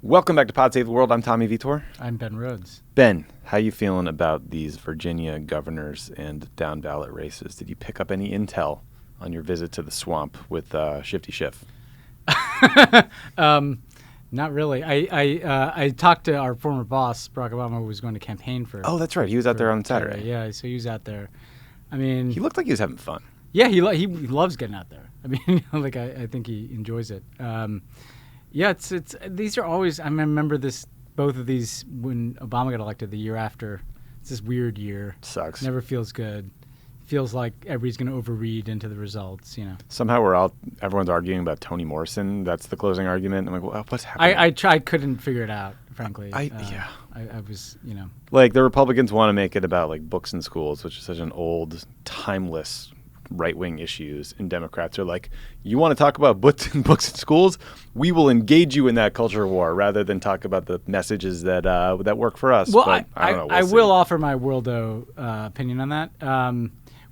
Welcome back to Pod Save the World. I'm Tommy Vietor. I'm Ben Rhodes. Ben, how you feeling about these Virginia governors and down ballot races? Did you pick up any intel on your visit to the swamp with Shifty Schiff? Not really. I talked to our former boss, Barack Obama, who was going to campaign for. Oh, that's right. He was out there on Saturday. Yeah, so he was out there. I mean, he looked like he was having fun. Yeah, he loves getting out there. I mean, like I think he enjoys it. Yeah, it's these are always. I remember both of these when Obama got elected the year after. It's this weird year. Sucks. Never feels good. Feels like everybody's going to overread into the results. Somehow everyone's arguing about Toni Morrison. That's the closing argument. I'm like, well, what's happening? I couldn't figure it out, frankly. I was, Like the Republicans want to make it about like books in schools, which is such an old, timeless right-wing issues, and Democrats are like, you want to talk about books in schools? We will engage you in that culture war rather than talk about the messages that work for us. Well, but I don't know. I will offer my worldo opinion on that,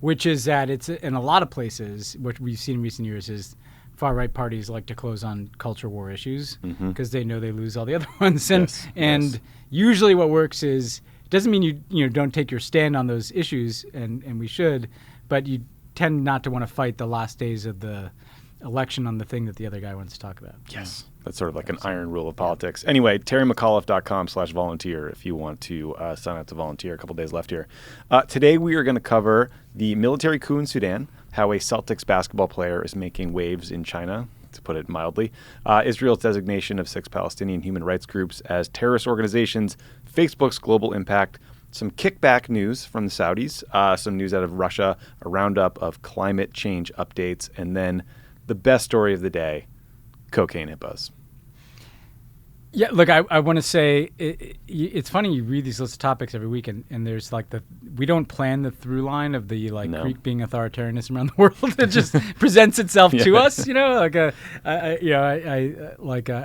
which is that it's in a lot of places, what we've seen in recent years is far-right parties like to close on culture war issues because they know they lose all the other ones. And usually what works is, it doesn't mean you don't take your stand on those issues, and we should, but you tend not to want to fight the last days of the election on the thing that the other guy wants to talk about. Yes. That's sort of like an iron rule of politics. Anyway, terrymcauliffe.com/volunteer if you want to sign up to volunteer. A couple days left here. Today we are going to cover the military coup in Sudan, how a Celtics basketball player is making waves in China, to put it mildly, Israel's designation of 6 Palestinian human rights groups as terrorist organizations, Facebook's global impact, some kickback news from the Saudis, some news out of Russia, a roundup of climate change updates, and then the best story of the day, cocaine hippos. Yeah, look, I want to say it's funny you read these lists of topics every week, and there's like we don't plan the through line of the Greek being authoritarianism around the world. It just presents itself to us, I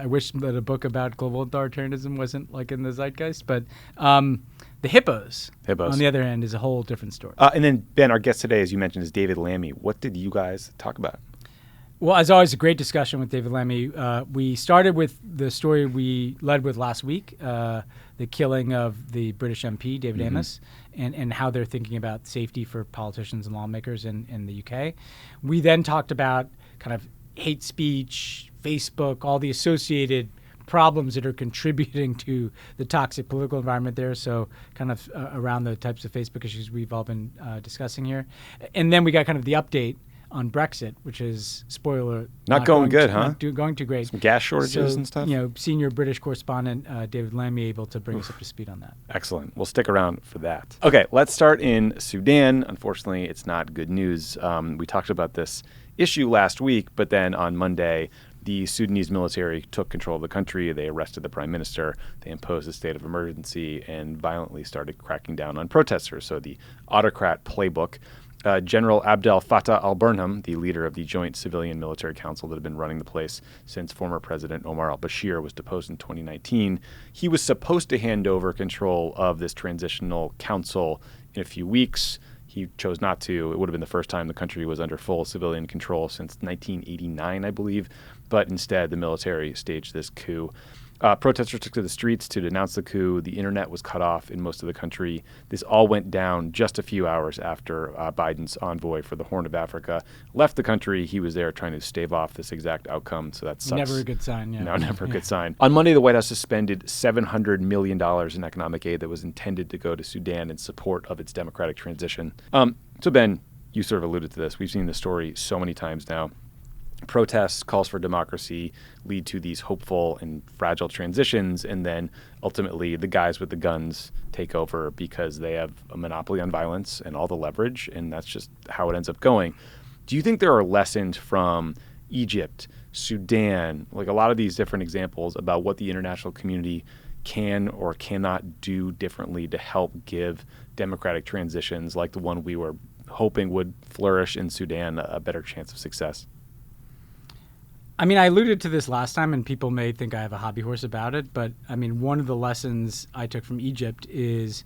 wish that a book about global authoritarianism wasn't like in the zeitgeist, but the hippos, on the other hand, is a whole different story. And then Ben, our guest today, as you mentioned, is David Lammy. What did you guys talk about? Well, as always, a great discussion with David Lammy. We started with the story we led with last week, the killing of the British MP, David Amess, and how they're thinking about safety for politicians and lawmakers in the UK. We then talked about kind of hate speech, Facebook, all the associated problems that are contributing to the toxic political environment there, so kind of around the types of Facebook issues we've all been discussing here. And then we got kind of the update on Brexit, which is, spoiler, not going good, huh? Not going too great. Some gas shortages and stuff? Senior British correspondent David Lammy able to bring us up to speed on that. Excellent. We'll stick around for that. Okay, let's start in Sudan. Unfortunately, it's not good news. We talked about this issue last week, but then on Monday, the Sudanese military took control of the country. They arrested the prime minister. They imposed a state of emergency and violently started cracking down on protesters. So the autocrat playbook. General Abdel Fattah al-Burhan, the leader of the Joint Civilian Military Council that had been running the place since former President Omar al-Bashir was deposed in 2019, he was supposed to hand over control of this transitional council in a few weeks. He chose not to. It would have been the first time the country was under full civilian control since 1989, I believe. But instead, the military staged this coup. Protesters took to the streets to denounce the coup. The internet was cut off in most of the country. This all went down just a few hours after Biden's envoy for the Horn of Africa left the country. He was there trying to stave off this exact outcome, so that sucks. Never a good sign, yeah. No, never a good sign. On Monday, the White House suspended $700 million in economic aid that was intended to go to Sudan in support of its democratic transition. So, Ben, you sort of alluded to this. We've seen this story so many times now. Protests, calls for democracy lead to these hopeful and fragile transitions, and then ultimately the guys with the guns take over because they have a monopoly on violence and all the leverage, and that's just how it ends up going. Do you think there are lessons from Egypt, Sudan, like a lot of these different examples about what the international community can or cannot do differently to help give democratic transitions like the one we were hoping would flourish in Sudan a better chance of success? I mean, I alluded to this last time, and people may think I have a hobby horse about it, but I mean, one of the lessons I took from Egypt is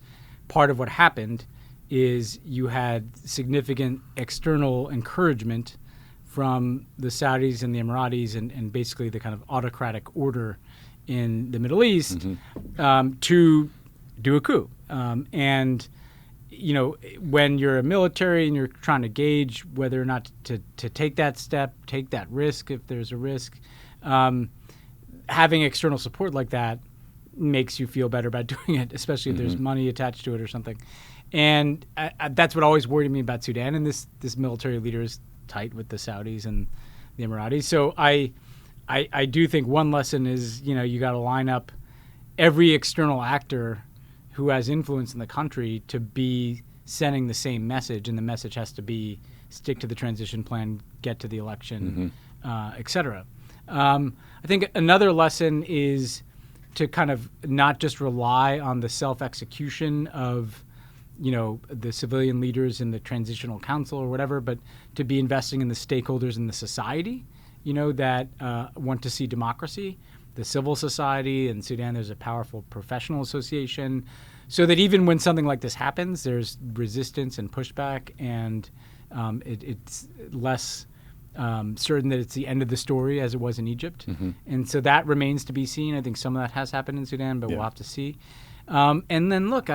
part of what happened is you had significant external encouragement from the Saudis and the Emiratis and basically the kind of autocratic order in the Middle East to do a coup. And when you're a military and you're trying to gauge whether or not to take that step, take that risk if there's a risk, having external support like that makes you feel better about doing it, especially if there's money attached to it or something. And that's what always worried me about Sudan. And this military leader is tight with the Saudis and the Emiratis. So I do think one lesson is, you got to line up every external actor who has influence in the country to be sending the same message, and the message has to be stick to the transition plan, get to the election, et cetera. I think another lesson is to kind of not just rely on the self-execution of, the civilian leaders in the transitional council or whatever, but to be investing in the stakeholders in the society, that want to see democracy. The civil society in Sudan, there's a powerful professional association, so that even when something like this happens, there's resistance and pushback, and it's less certain that it's the end of the story as it was in Egypt. And so that remains to be seen. I think some of that has happened in Sudan, but we'll have to see. And then look,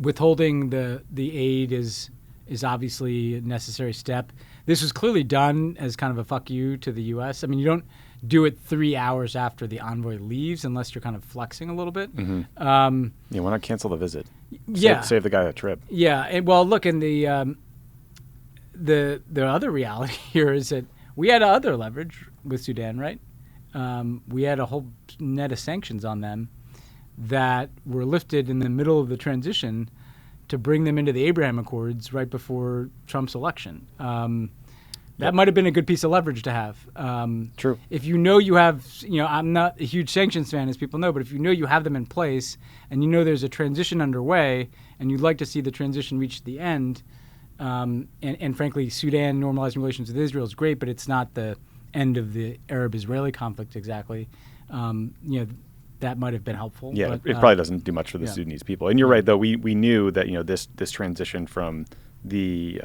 withholding the aid is obviously a necessary step. This was clearly done as kind of a fuck you to the U.S. I mean, you don't do it 3 hours after the envoy leaves unless you're kind of flexing a little bit. Why not cancel the visit? Save the guy a trip. Yeah. And, well, look, and the other reality here is that we had other leverage with Sudan, right? We had a whole net of sanctions on them that were lifted in the middle of the transition to bring them into the Abraham Accords right before Trump's election. That might have been a good piece of leverage to have. True. If you have, I'm not a huge sanctions fan, as people know, but if you have them in place and there's a transition underway and you'd like to see the transition reach the end, and frankly, Sudan normalizing relations with Israel is great, but it's not the end of the Arab-Israeli conflict exactly. That might have been helpful. Yeah, but, it probably doesn't do much for the Sudanese people. And you're right, though. We knew that this transition from the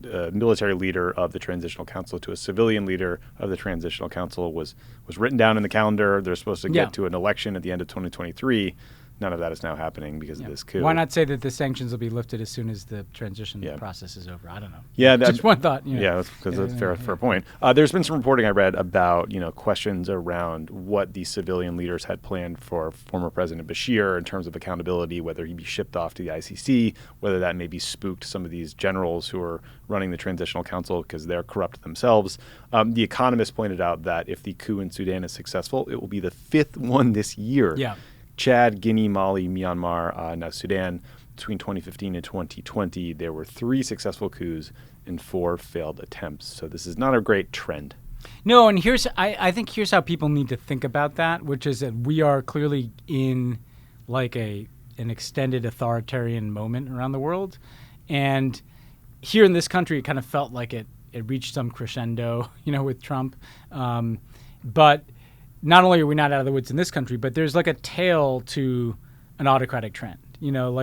military leader of the Transitional Council to a civilian leader of the Transitional Council was written down in the calendar. They're supposed to get to an election at the end of 2023. None of that is now happening because of this coup. Why not say that the sanctions will be lifted as soon as the transition process is over? I don't know. Yeah, just one thought. Yeah, because that's a fair point. There's been some reporting I read about questions around what the civilian leaders had planned for former President Bashir in terms of accountability, whether he be shipped off to the ICC, whether that maybe spooked some of these generals who are running the Transitional Council because they're corrupt themselves. The Economist pointed out that if the coup in Sudan is successful, it will be the 5th one this year. Yeah. Chad, Guinea, Mali, Myanmar, now Sudan. Between 2015 and 2020, there were 3 successful coups and 4 failed attempts. So this is not a great trend. No, and I think here's how people need to think about that, which is that we are clearly in like an extended authoritarian moment around the world. And here in this country, it kind of felt like it reached some crescendo, with Trump. But not only are we not out of the woods in this country, but there's like a tail to an autocratic trend,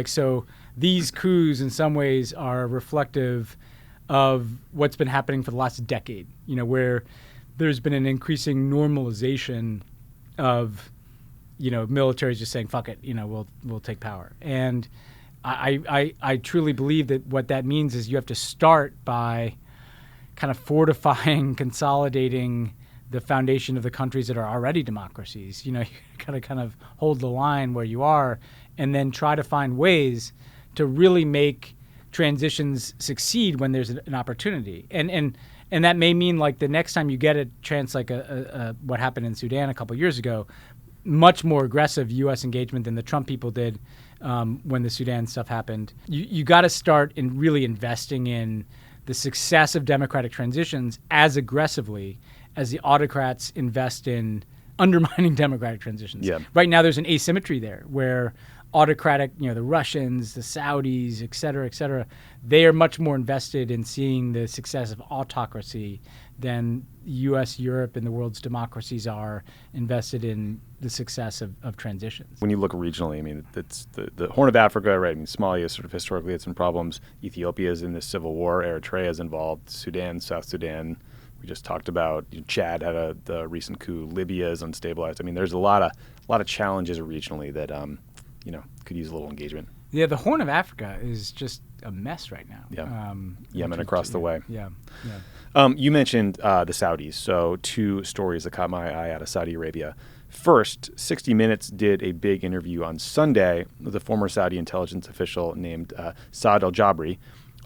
so these coups in some ways are reflective of what's been happening for the last decade, where there's been an increasing normalization of, militaries just saying, fuck it, we'll take power. And I truly believe that what that means is you have to start by kind of fortifying, consolidating the foundation of the countries that are already democracies. You gotta kind of hold the line where you are and then try to find ways to really make transitions succeed when there's an opportunity. And that may mean like the next time you get a chance like what happened in Sudan a couple years ago, much more aggressive U.S. engagement than the Trump people did when the Sudan stuff happened. You got to start in really investing in the success of democratic transitions as aggressively as the autocrats invest in undermining democratic transitions. Yeah. Right now there's an asymmetry there where autocratic, the Russians, the Saudis, et cetera, they are much more invested in seeing the success of autocracy than U.S., Europe, and the world's democracies are invested in the success of transitions. When you look regionally, it's the Horn of Africa, right? Somalia sort of historically had some problems. Ethiopia is in this civil war. Eritrea is involved. Sudan, South Sudan, We just talked about Chad had the recent coup. Libya is unstabilized. I mean, there's a lot of challenges regionally that could use a little engagement. Yeah, the Horn of Africa is just a mess right now. Yeah, Yemen across the way. Yeah. You mentioned the Saudis. So 2 stories that caught my eye out of Saudi Arabia. First, 60 Minutes did a big interview on Sunday with a former Saudi intelligence official named Saad al-Jabri.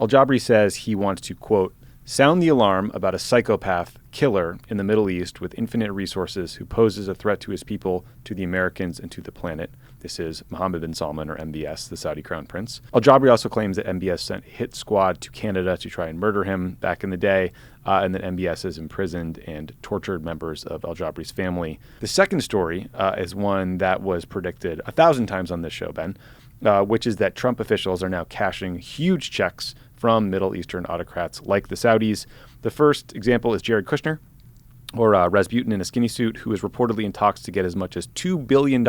Al-Jabri says he wants to, quote, sound the alarm about a psychopath killer in the Middle East with infinite resources who poses a threat to his people, to the Americans, and to the planet. This is Mohammed bin Salman, or MBS, the Saudi crown prince. Al-Jabri also claims that MBS sent a hit squad to Canada to try and murder him back in the day, and that MBS has imprisoned and tortured members of Al-Jabri's family. The second story is one that was predicted 1,000 times on this show, Ben, which is that Trump officials are now cashing huge checks from Middle Eastern autocrats like the Saudis. The first example is Jared Kushner, or Rasputin in a skinny suit, who is reportedly in talks to get as much as $2 billion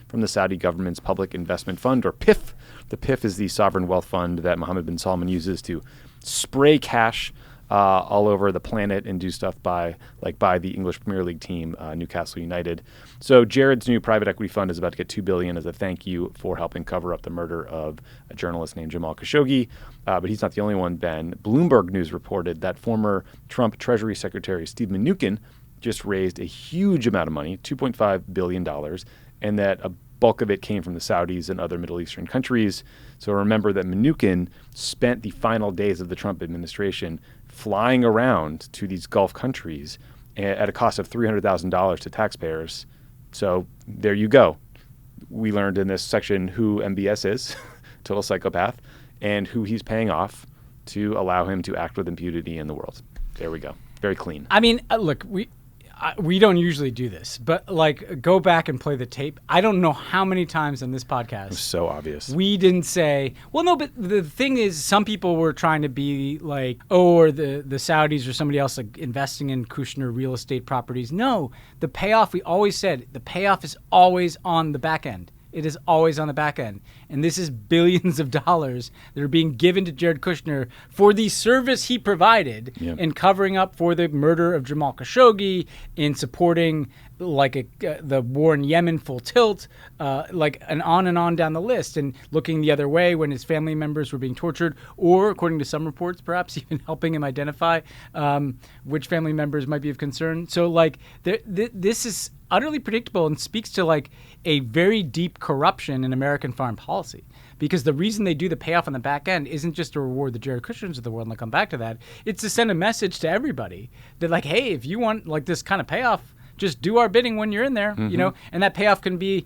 from the Saudi government's Public Investment Fund, or PIF. The PIF is the sovereign wealth fund that Mohammed bin Salman uses to spray cash all over the planet and do stuff by the English Premier League team, Newcastle United. So Jared's new private equity fund is about to get $2 billion as a thank you for helping cover up the murder of a journalist named Jamal Khashoggi. But he's not the only one, Ben. Bloomberg News reported that former Trump Treasury Secretary Steve Mnuchin just raised a huge amount of money, $2.5 billion, and that a bulk of it came from the Saudis and other Middle Eastern countries. So remember that Mnuchin spent the final days of the Trump administration flying around to these Gulf countries at a cost of $300,000 to taxpayers. So there you go. We learned in this section who MBS is, total psychopath, and who he's paying off to allow him to act with impunity in the world. There we go. Very clean. I mean, look, we don't usually do this, but go back and play the tape. I don't know how many times on this podcast. It was so obvious. We didn't say, well, no, but the thing is, some people were trying to be like, or the Saudis or somebody else investing in Kushner real estate properties. No, the payoff, we always said, the payoff is always on the back end. It is always on the back end. And this is billions of dollars that are being given to Jared Kushner for the service he provided in covering up for the murder of Jamal Khashoggi, in supporting the war in Yemen full tilt, and on down the list, and looking the other way when his family members were being tortured, or according to some reports, perhaps even helping him identify which family members might be of concern. So this is utterly predictable and speaks to a very deep corruption in American foreign policy. Because the reason they do the payoff on the back end isn't just to reward the Jared Kushners of the world, and I'll come back to that. It's to send a message to everybody that hey, if you want this kind of payoff, just do our bidding when you're in there, and that payoff can be,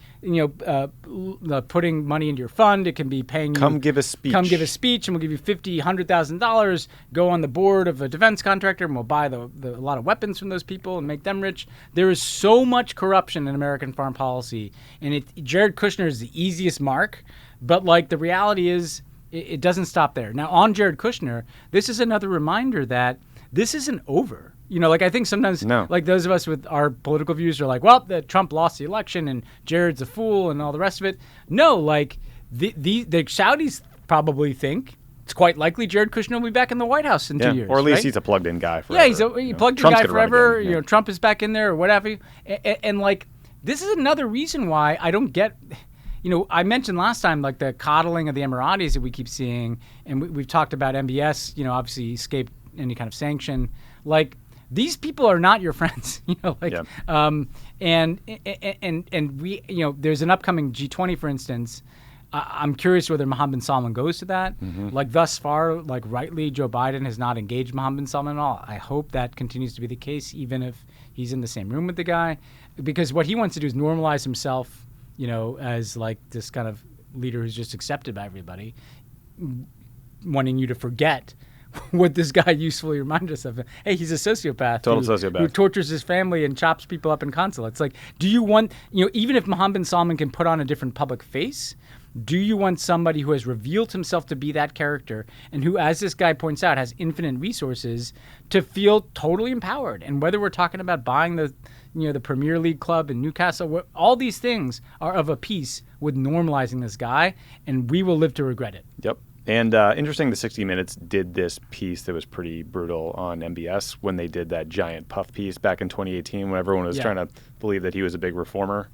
putting money into your fund. It can be paying you. Come give a speech, and we'll give you $50,000, $100,000. Go on the board of a defense contractor, and we'll buy a lot of weapons from those people and make them rich. There is so much corruption in American foreign policy, and Jared Kushner is the easiest mark. But the reality is, it doesn't stop there. Now, on Jared Kushner, this is another reminder that this isn't over. I think sometimes, those of us with our political views are Trump lost the election and Jared's a fool and all the rest of it. No, the Saudis probably think it's quite likely Jared Kushner will be back in the White House in 2 years. Or at least right? He's a plugged-in guy forever. Yeah, he's a plugged-in guy forever. Yeah. Trump is back in there or whatever. And this is another reason why I don't get... I mentioned last time, the coddling of the Emiratis that we keep seeing, and we've talked about MBS, obviously escaped any kind of sanction. These people are not your friends, and we, there's an upcoming G20, for instance. I'm curious whether Mohammed bin Salman goes to that. Mm-hmm. Thus far, rightly, Joe Biden has not engaged Mohammed bin Salman at all. I hope that continues to be the case, even if he's in the same room with the guy, because what he wants to do is normalize himself, as this kind of leader who's just accepted by everybody, wanting you to forget what this guy usefully reminded us of. Hey, he's a sociopath. Sociopath. Who tortures his family and chops people up in consulates. Do you want, even if Mohammed bin Salman can put on a different public face, do you want somebody who has revealed himself to be that character and who, as this guy points out, has infinite resources to feel totally empowered? And whether we're talking about buying the Premier League club in Newcastle, all these things are of a piece with normalizing this guy, and we will live to regret it. Yep. And interesting, the 60 Minutes did this piece that was pretty brutal on MBS when they did that giant puff piece back in 2018 when everyone was trying to believe that he was a big reformer.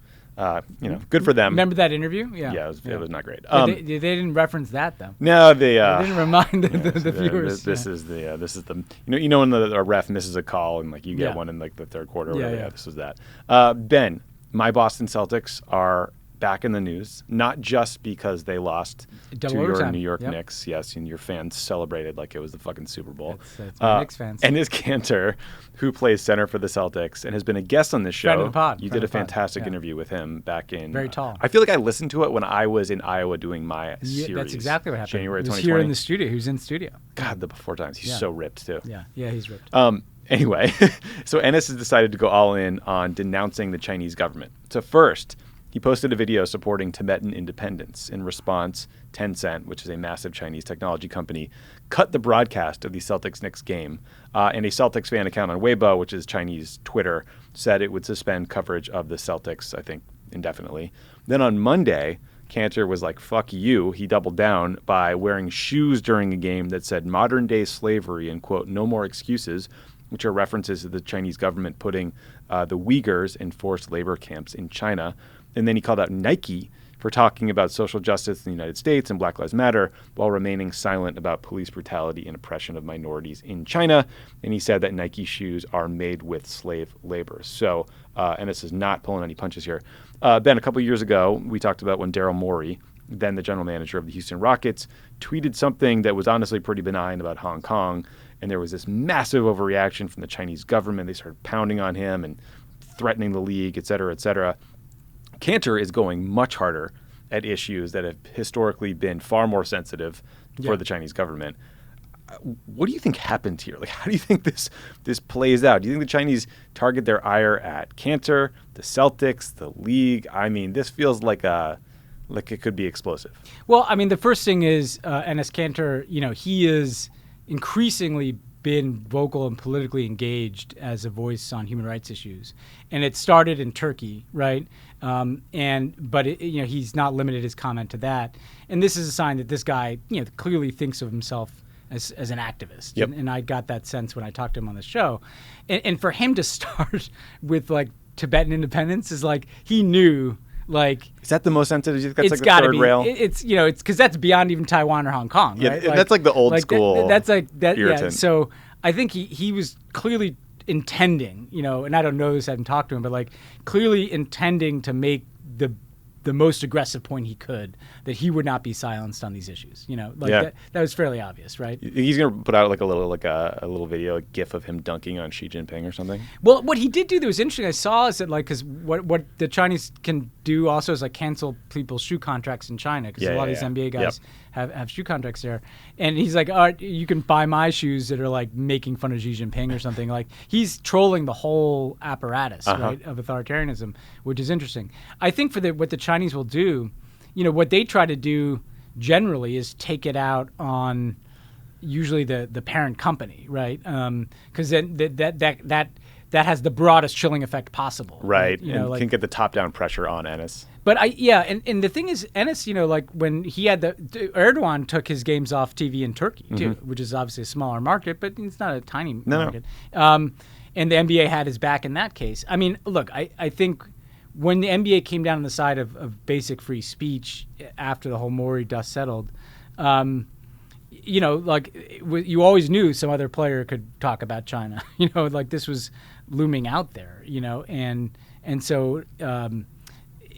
Good for them. Remember that interview? Yeah, it was not great. They didn't reference that though. No, they didn't remind the viewers. This is the when a ref misses a call and like you get one in like the third quarter. Or whatever. Yeah, this was that. Ben, my Boston Celtics are back in the news, not just because they lost to your New York Knicks, yes, and your fans celebrated like it was the fucking Super Bowl. That's my Knicks fans. Enes Kanter, who plays center for the Celtics and has been a guest on this show. Friend of the pod. You did a fantastic interview with him back in... Very tall. I feel like I listened to it when I was in Iowa doing my series. That's exactly what happened. January 2020. He was here in the studio. He was in the studio. God, the before times. He's so ripped, too. Yeah, he's ripped. Anyway, so Enes has decided to go all in on denouncing the Chinese government. So first... he posted a video supporting Tibetan independence. In response, Tencent, which is a massive Chinese technology company, cut the broadcast of the Celtics-Knicks game. And a Celtics fan account on Weibo, which is Chinese Twitter, said it would suspend coverage of the Celtics, I think, indefinitely. Then on Monday, Kanter was like, fuck you. He doubled down by wearing shoes during a game that said modern-day slavery and, quote, no more excuses, which are references to the Chinese government putting the Uyghurs in forced labor camps in China. And then he called out Nike for talking about social justice in the United States and Black Lives Matter while remaining silent about police brutality and oppression of minorities in China. And he said that Nike shoes are made with slave labor. So Enes is not pulling any punches here. Ben, a couple years ago, we talked about when Daryl Morey, then the general manager of the Houston Rockets, tweeted something that was honestly pretty benign about Hong Kong. And there was this massive overreaction from the Chinese government. They started pounding on him and threatening the league, et cetera, et cetera. Kanter is going much harder at issues that have historically been far more sensitive for the Chinese government. What do you think happened here? Like, how do you think this plays out? Do you think the Chinese target their ire at Kanter, the Celtics, the league? I mean, this feels like it could be explosive. Well, I mean, the first thing is Enes Kanter, he is increasingly been vocal and politically engaged as a voice on human rights issues, and it started in Turkey, right? But he's not limited his comment to that, and this is a sign that this guy, clearly thinks of himself as an activist. Yep. And I got that sense when I talked to him on the show, and for him to start with like Tibetan independence is like he knew. Like, is that the most sensitive? That's like the third rail. It's because that's beyond even Taiwan or Hong Kong. Right? Yeah, that's like the old school. That's like that. Irritant. Yeah. So I think he was clearly intending, and I don't know this. I haven't talked to him, but like clearly intending to make the most aggressive point he could that he would not be silenced on these issues. That was fairly obvious, right? He's gonna put out like a little video, a GIF of him dunking on Xi Jinping or something. Well, what he did do that was interesting. I saw is that because what the Chinese can do also is like cancel people's shoe contracts in China because a lot of these NBA guys have shoe contracts there, and he's like, all right, you can buy my shoes that are like making fun of Xi Jinping or something. Like he's trolling the whole apparatus right of authoritarianism, which is interesting. I think for what the Chinese will do, what they try to do generally is take it out on usually the parent company, right? Because then that has the broadest chilling effect possible, right? And can get the top-down pressure on Enes. But and the thing is, Enes, like when he had Erdogan took his games off TV in Turkey too, which is obviously a smaller market, but it's not a tiny market. And the NBA had his back in that case. I mean, look, I think when the NBA came down on the side of basic free speech after the whole Morey dust settled, you always knew some other player could talk about China. Like this was looming out there. And so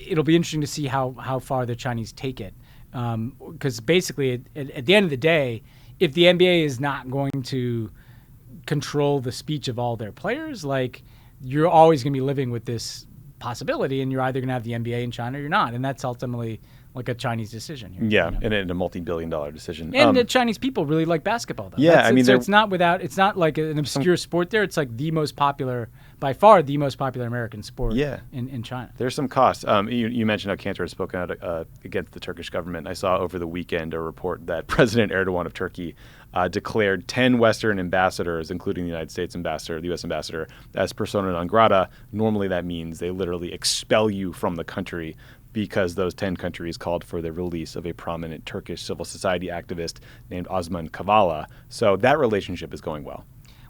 it'll be interesting to see how far the Chinese take it, because basically at the end of the day, if the NBA is not going to control the speech of all their players, like you're always going to be living with this possibility, and you're either going to have the NBA in China or you're not, and that's ultimately like a Chinese decision here. Yeah, and a multi-billion-dollar decision. And the Chinese people really like basketball, though. Yeah, so it's not like an obscure sport there. It's like by far the most popular American sport in China. There's some costs. You mentioned how Kanter has spoken out against the Turkish government. I saw over the weekend a report that President Erdogan of Turkey declared 10 Western ambassadors, including the United States ambassador, the U.S. ambassador, as persona non grata. Normally that means they literally expel you from the country, because those 10 countries called for the release of a prominent Turkish civil society activist named Osman Kavala. So that relationship is going well.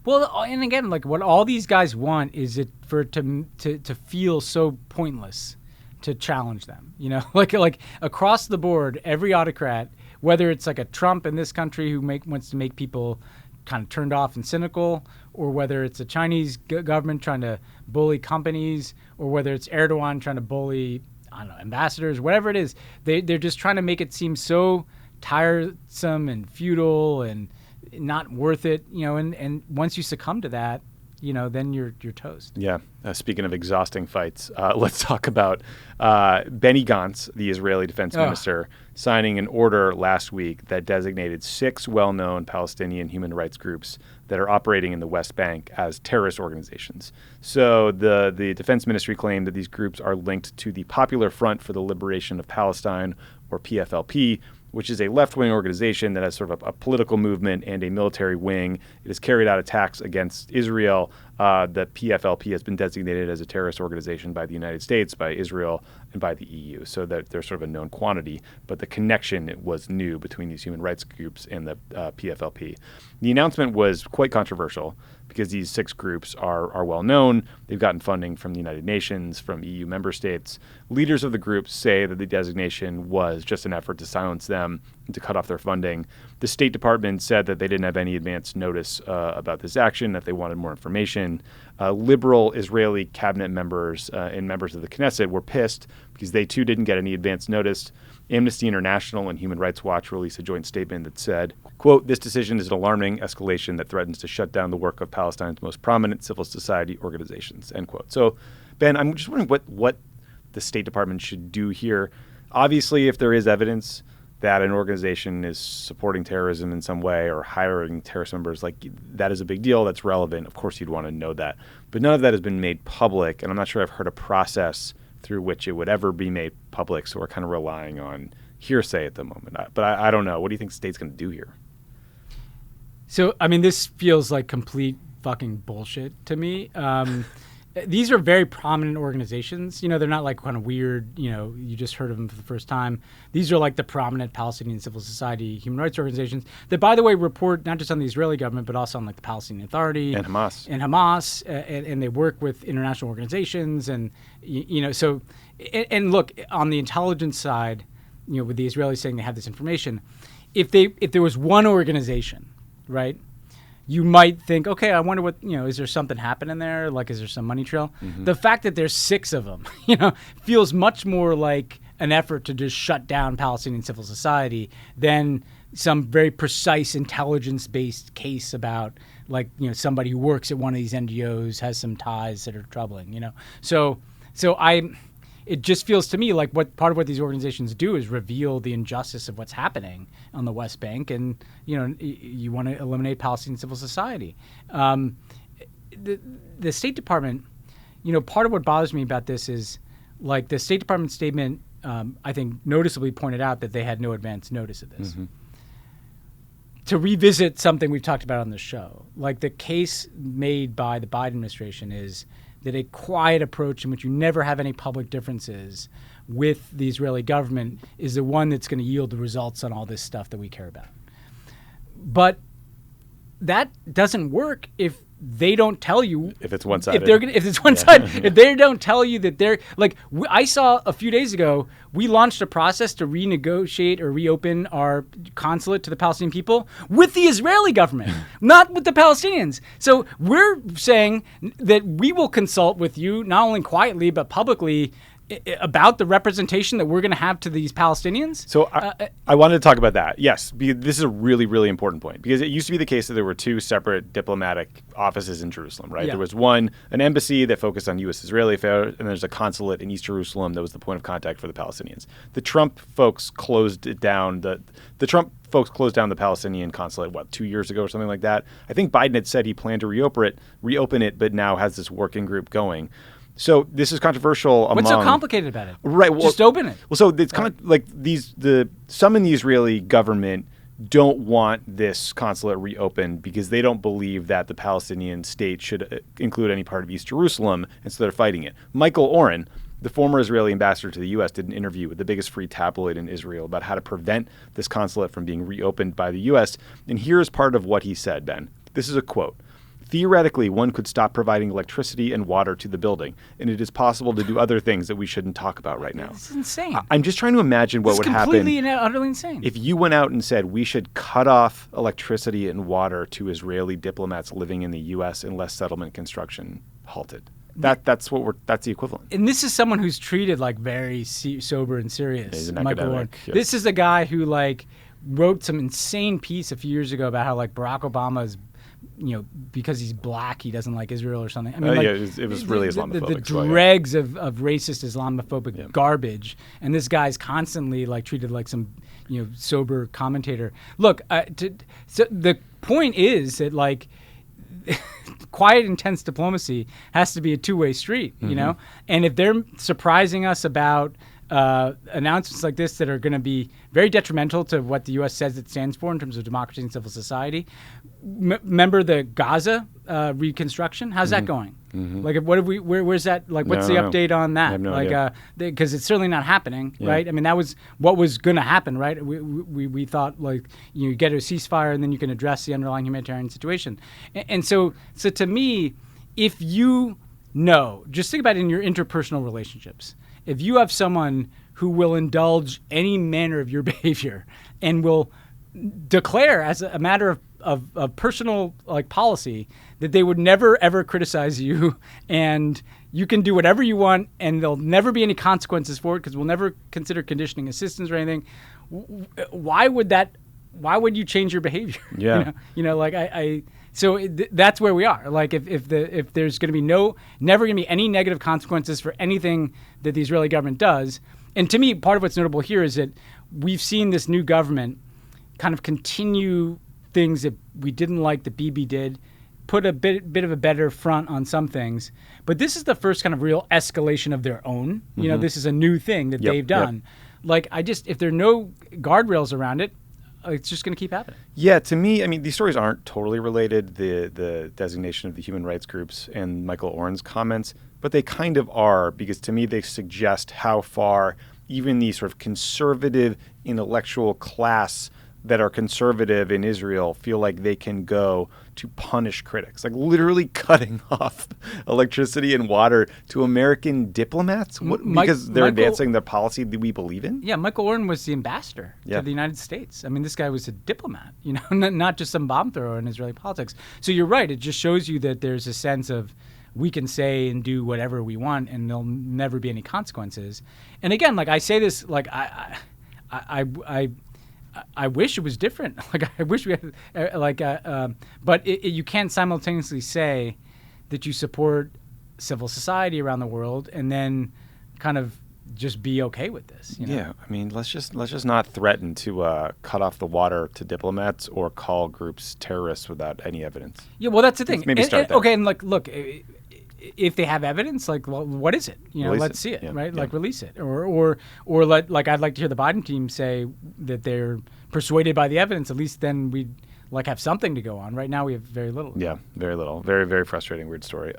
Well, and again, like what all these guys want is it for it to feel so pointless to challenge them. You know, like across the board, every autocrat, whether it's like a Trump in this country who wants to make people kind of turned off and cynical, or whether it's a Chinese government trying to bully companies, or whether it's Erdogan trying to bully, I don't know, ambassadors, whatever it is, they're just trying to make it seem so tiresome and futile and not worth it, you know, and once you succumb to that, you know, then you're toast. Yeah. Speaking of exhausting fights, let's talk about Benny Gantz, the Israeli defense minister, signing an order last week that designated 6 well-known Palestinian human rights groups that are operating in the West Bank as terrorist organizations. So the defense ministry claimed that these groups are linked to the Popular Front for the Liberation of Palestine, or PFLP, which is a left-wing organization that has sort of a political movement and a military wing. It has carried out attacks against Israel. The PFLP has been designated as a terrorist organization by the United States, by Israel, and by the EU. So that they're sort of a known quantity, but the connection was new between these human rights groups and the PFLP. The announcement was quite controversial because these 6 groups are well known. They've gotten funding from the United Nations, from EU member states. Leaders of the groups say that the designation was just an effort to silence them and to cut off their funding. The State Department said that they didn't have any advance notice about this action, that they wanted more information. Liberal Israeli cabinet members and members of the Knesset were pissed because they too didn't get any advance notice. Amnesty International and Human Rights Watch released a joint statement that said, quote, "This decision is an alarming escalation that threatens to shut down the work of Palestine's most prominent civil society organizations," end quote. So, Ben, I'm just wondering what the State Department should do here. Obviously, if there is evidence that an organization is supporting terrorism in some way or hiring terrorist members, like that is a big deal. That's relevant. Of course, you'd want to know that. But none of that has been made public, and I'm not sure I've heard a process through which it would ever be made public. So we're kind of relying on hearsay at the moment. But I don't know. What do you think the state's going to do here? So, I mean, this feels like complete fucking bullshit to me. These are very prominent organizations. You know, they're not like kind of weird, you know, you just heard of them for the first time. These are like the prominent Palestinian civil society human rights organizations that, by the way, report not just on the Israeli government, but also on like the Palestinian Authority. And Hamas. And they work with international organizations. And, you know, so, and look, on the intelligence side, you know, with the Israelis saying they have this information, if there was one organization, right, you might think, okay, I wonder what, you know, is there something happening there? Like, is there some money trail? Mm-hmm. The fact that there's 6 of them, you know, feels much more like an effort to just shut down Palestinian civil society than some very precise intelligence-based case about, like, you know, somebody who works at one of these NGOs has some ties that are troubling, you know. So it just feels to me like what part of what these organizations do is reveal the injustice of what's happening on the West Bank, and you know, you want to eliminate Palestinian civil society. The State Department, you know, part of what bothers me about this is like the State Department statement, I think noticeably pointed out that they had no advance notice of this. Mm-hmm. To revisit something we've talked about on the show, like the case made by the Biden administration is that a quiet approach in which you never have any public differences with the Israeli government is the one that's going to yield the results on all this stuff that we care about. But that doesn't work if they don't tell you if it's one-sided. If it's one-sided, if they don't tell you that they're like, I saw a few days ago, we launched a process to renegotiate or reopen our consulate to the Palestinian people with the Israeli government, not with the Palestinians. So we're saying that we will consult with you not only quietly but publicly about the representation that we're going to have to these Palestinians. So I wanted to talk about that. Yes, this is a really, really important point because it used to be the case that there were 2 separate diplomatic offices in Jerusalem, right? Yeah. There was an embassy that focused on U.S.-Israeli affairs, and there's a consulate in East Jerusalem that was the point of contact for the Palestinians. The Trump folks closed it down. The Trump folks closed down the Palestinian consulate, 2 years ago or something like that? I think Biden had said he planned to reopen it, but now has this working group going. So this is controversial among... What's so complicated about it? Right. Well, just open it. Well, so it's kind of like some in the Israeli government don't want this consulate reopened because they don't believe that the Palestinian state should include any part of East Jerusalem, and so they're fighting it. Michael Oren, the former Israeli ambassador to the U.S., did an interview with the biggest free tabloid in Israel about how to prevent this consulate from being reopened by the U.S., and here's part of what he said, Ben. This is a quote. Theoretically, one could stop providing electricity and water to the building, and it is possible to do other things that we shouldn't talk about right now. It's insane. I'm just trying to imagine what would happen. It's completely and utterly insane. If you went out and said we should cut off electricity and water to Israeli diplomats living in the U.S. unless settlement construction halted. That's the equivalent. And this is someone who's treated like very sober and serious. He's an Michael Oren. academic. Yes. This is a guy who like wrote some insane piece a few years ago about how like Barack Obama's, because he's black, he doesn't like Israel or something. I mean, it was really Islamophobic. The dregs of racist Islamophobic garbage, and this guy's constantly like treated like some, sober commentator. Look, so the point is that like quiet, intense diplomacy has to be a two-way street, And if they're surprising us about announcements like this that are going to be very detrimental to what the U.S. says it stands for in terms of democracy and civil society. Remember the Gaza reconstruction? How's that going? Like, what have we? Where's that? Like, what's the update on that? I have no idea. Because it's certainly not happening, right? I mean, that was what was going to happen, right? We thought like you get a ceasefire and then you can address the underlying humanitarian situation, and so to me, if you know, just think about it in your interpersonal relationships. If you have someone who will indulge any manner of your behavior and will declare as a matter of personal like policy that they would never ever criticize you and you can do whatever you want and there'll never be any consequences for it because we'll never consider conditioning assistance or anything, why would you change your behavior? Yeah. So that's where we are. Like if there's going to be never going to be any negative consequences for anything that the Israeli government does. And to me, part of what's notable here is that we've seen this new government kind of continue things that we didn't like that Bibi did, put a bit of a better front on some things. But this is the first kind of real escalation of their own. This is a new thing that they've done. Like if there are no guardrails around it, it's just going to keep happening. Yeah, to me, I mean, these stories aren't totally related, the designation of the human rights groups and Michael Oren's comments, but they kind of are, because to me they suggest how far even the sort of conservative intellectual class that are conservative in Israel feel like they can go to punish critics, like literally cutting off electricity and water to American diplomats because they're advancing the policy that we believe in. Yeah, Michael Oren was the ambassador to the United States. I mean, this guy was a diplomat, not just some bomb thrower in Israeli politics. So you're right. It just shows you that there's a sense of we can say and do whatever we want and there'll never be any consequences. And again, like I say this, like I wish it was different. Like I wish we had, but you can't simultaneously say that you support civil society around the world and then kind of just be okay with this. Yeah, I mean, let's just not threaten to cut off the water to diplomats or call groups terrorists without any evidence. Yeah, well, that's the thing. Maybe start there. Okay, and like, look. If they have evidence, like, well, what is it? Let's see it, right? Yeah. Like, release it, or let, like, I'd like to hear the Biden team say that they're persuaded by the evidence. At least then we'd like have something to go on. Right now we have very little. Yeah, very little. Very, very frustrating, weird story.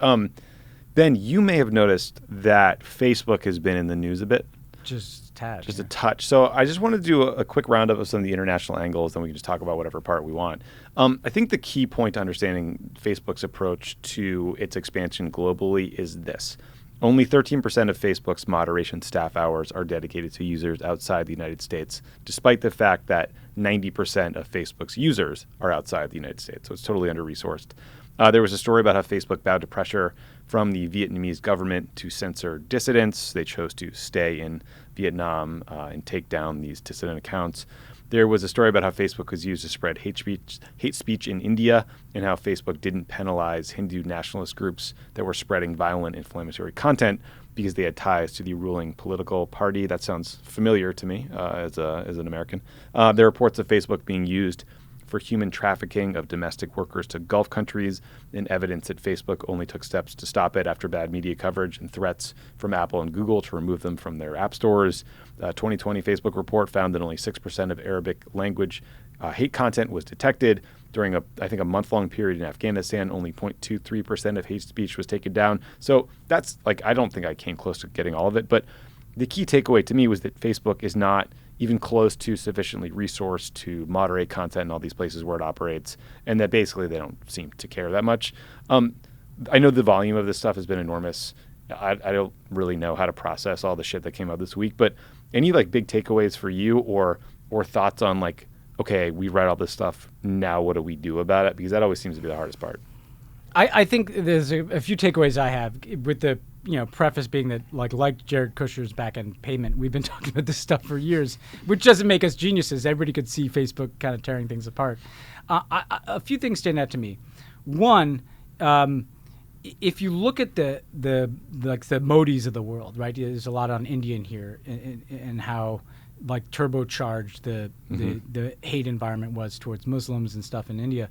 Ben, you may have noticed that Facebook has been in the news a bit. Just a tad. Just a touch. So I just want to do a quick roundup of some of the international angles, then we can just talk about whatever part we want. I think the key point to understanding Facebook's approach to its expansion globally is this. Only 13% of Facebook's moderation staff hours are dedicated to users outside the United States, despite the fact that 90% of Facebook's users are outside the United States. So it's totally under-resourced. There was a story about how Facebook bowed to pressure from the Vietnamese government to censor dissidents. They chose to stay in Vietnam and take down these dissident accounts. There was a story about how Facebook was used to spread hate speech in India, and how Facebook didn't penalize Hindu nationalist groups that were spreading violent, inflammatory content because they had ties to the ruling political party. That sounds familiar to me as an American. There are reports of Facebook being used for human trafficking of domestic workers to Gulf countries, and evidence that Facebook only took steps to stop it after bad media coverage and threats from Apple and Google to remove them from their app stores. 2020 Facebook report found that only 6% of Arabic language hate content was detected. During I think a month-long period in Afghanistan, only 0.23% of hate speech was taken down. So that's I don't think I came close to getting all of it. But the key takeaway to me was that Facebook is not even close to sufficiently resourced to moderate content in all these places where it operates, and that basically they don't seem to care that much. I know the volume of this stuff has been enormous. I don't really know how to process all the shit that came out this week, but any big takeaways for you or thoughts on okay, we read all this stuff, now what do we do about it? Because that always seems to be the hardest part. I think there's a few takeaways I have, with the preface being that like Jared Kushner's back-end payment, we've been talking about this stuff for years, which doesn't make us geniuses. Everybody could see Facebook kind of tearing things apart. A few things stand out to me. One, if you look at the Modis of the world, right? There's a lot on India in here, and how turbocharged the hate environment was towards Muslims and stuff in India.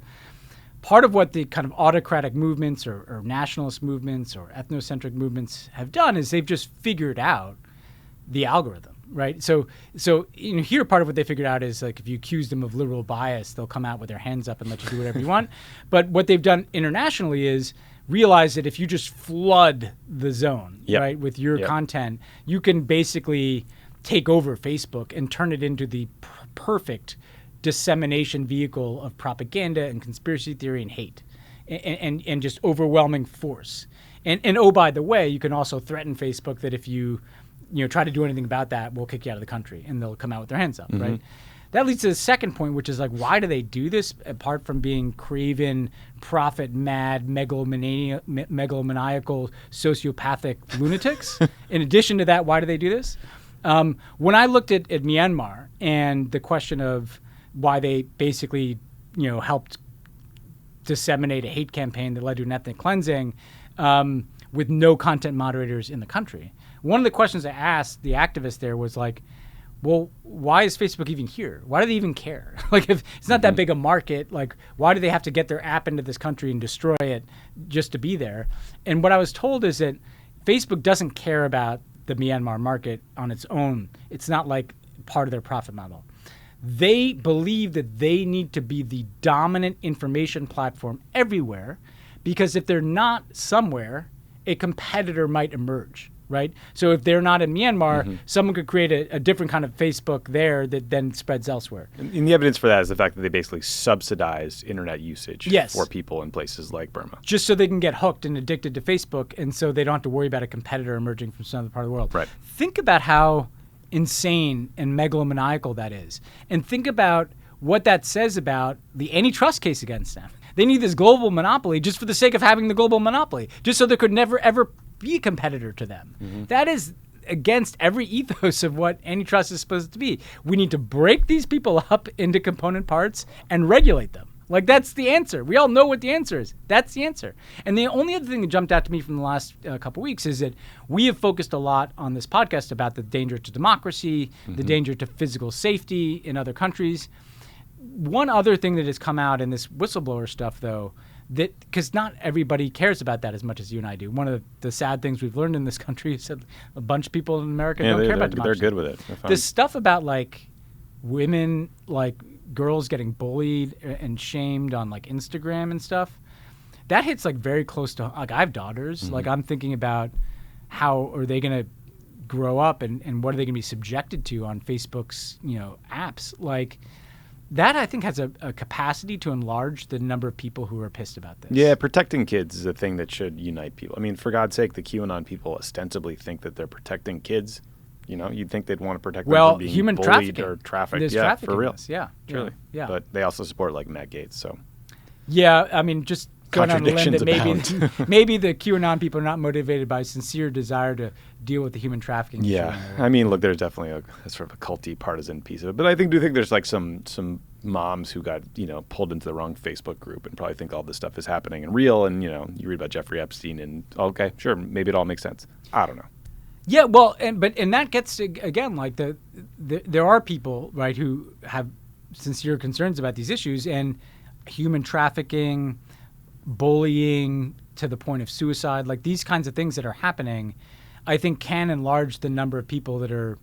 Part of what the kind of autocratic movements or nationalist movements or ethnocentric movements have done is they've just figured out the algorithm, right? So here part of what they figured out is if you accuse them of liberal bias, they'll come out with their hands up and let you do whatever you want. But what they've done internationally is realize that if you just flood the zone, right, with your content, you can basically take over Facebook and turn it into the perfect dissemination vehicle of propaganda and conspiracy theory and hate and just overwhelming force. And oh, by the way, you can also threaten Facebook that if you try to do anything about that, we'll kick you out of the country, and they'll come out with their hands up, right? That leads to the second point, which is why do they do this apart from being craven, profit-mad, megalomaniacal, sociopathic lunatics? In addition to that, why do they do this? When I looked at Myanmar and the question of why they basically, helped disseminate a hate campaign that led to an ethnic cleansing with no content moderators in the country, one of the questions I asked the activists there was well, why is Facebook even here? Why do they even care? If it's not that big a market, why do they have to get their app into this country and destroy it just to be there? And what I was told is that Facebook doesn't care about the Myanmar market on its own. It's not part of their profit model. They believe that they need to be the dominant information platform everywhere, because if they're not somewhere, a competitor might emerge, right? So if they're not in Myanmar, someone could create a different kind of Facebook there that then spreads elsewhere. And the evidence for that is the fact that they basically subsidize internet usage for people in places like Burma. Just so they can get hooked and addicted to Facebook, and so they don't have to worry about a competitor emerging from some other part of the world. Right. Think about how insane and megalomaniacal that is. And think about what that says about the antitrust case against them. They need this global monopoly just for the sake of having the global monopoly, just so there could never, ever be a competitor to them. That is against every ethos of what antitrust is supposed to be. We need to break these people up into component parts and regulate them. That's the answer. We all know what the answer is. That's the answer. And the only other thing that jumped out to me from the last couple weeks is that we have focused a lot on this podcast about the danger to democracy, the danger to physical safety in other countries. One other thing that has come out in this whistleblower stuff, though, that because not everybody cares about that as much as you and I do. One of the sad things we've learned in this country is that a bunch of people in America don't care about democracy. They're good with it. The stuff about women, girls getting bullied and shamed on Instagram and stuff, that hits very close to I have daughters. I'm thinking about how are they going to grow up and what are they going to be subjected to on Facebook's apps. That, I think, has a capacity to enlarge the number of people who are pissed about this. Yeah, protecting kids is a thing that should unite people. I mean, for God's sake, the QAnon people ostensibly think that they're protecting kids. You'd think they'd want to protect them from being human bullied trafficking. Or trafficked. There's yeah, trafficking for real. Yeah, truly. Yeah. But they also support Matt Gaetz, so. Yeah, I mean, just going on a limb that maybe the QAnon people are not motivated by sincere desire to deal with the human trafficking issue. Yeah, I mean, look, there's definitely a sort of a culty partisan piece of it, but I do think there's some moms who got pulled into the wrong Facebook group and probably think all this stuff is happening and real, and you read about Jeffrey Epstein and okay, sure, maybe it all makes sense. I don't know. Yeah, well, and that gets to, again, there are people, right, who have sincere concerns about these issues, and human trafficking, bullying to the point of suicide, these kinds of things that are happening, I think can enlarge the number of people that are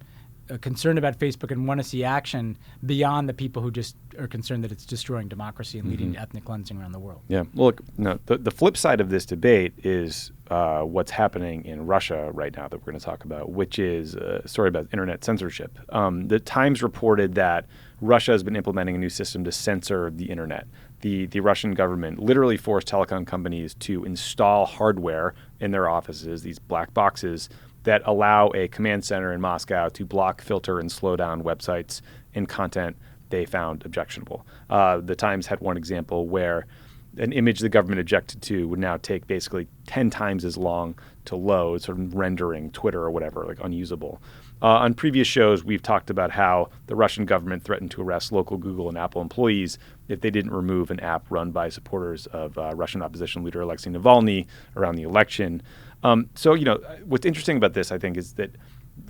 concerned about Facebook and want to see action beyond the people who just are concerned that it's destroying democracy and leading to ethnic cleansing around the world. Yeah. Well, look, no, the flip side of this debate is what's happening in Russia right now that we're going to talk about, which is a story about internet censorship. The Times reported that Russia has been implementing a new system to censor the internet. The Russian government literally forced telecom companies to install hardware in their offices, these black boxes, that allow a command center in Moscow to block, filter, and slow down websites and content they found objectionable. The Times had one example where an image the government objected to would now take basically 10 times as long to load, sort of rendering Twitter or whatever, like unusable. On previous shows, we've talked about how the Russian government threatened to arrest local Google and Apple employees if they didn't remove an app run by supporters of Russian opposition leader Alexei Navalny around the election. So, what's interesting about this, I think, is that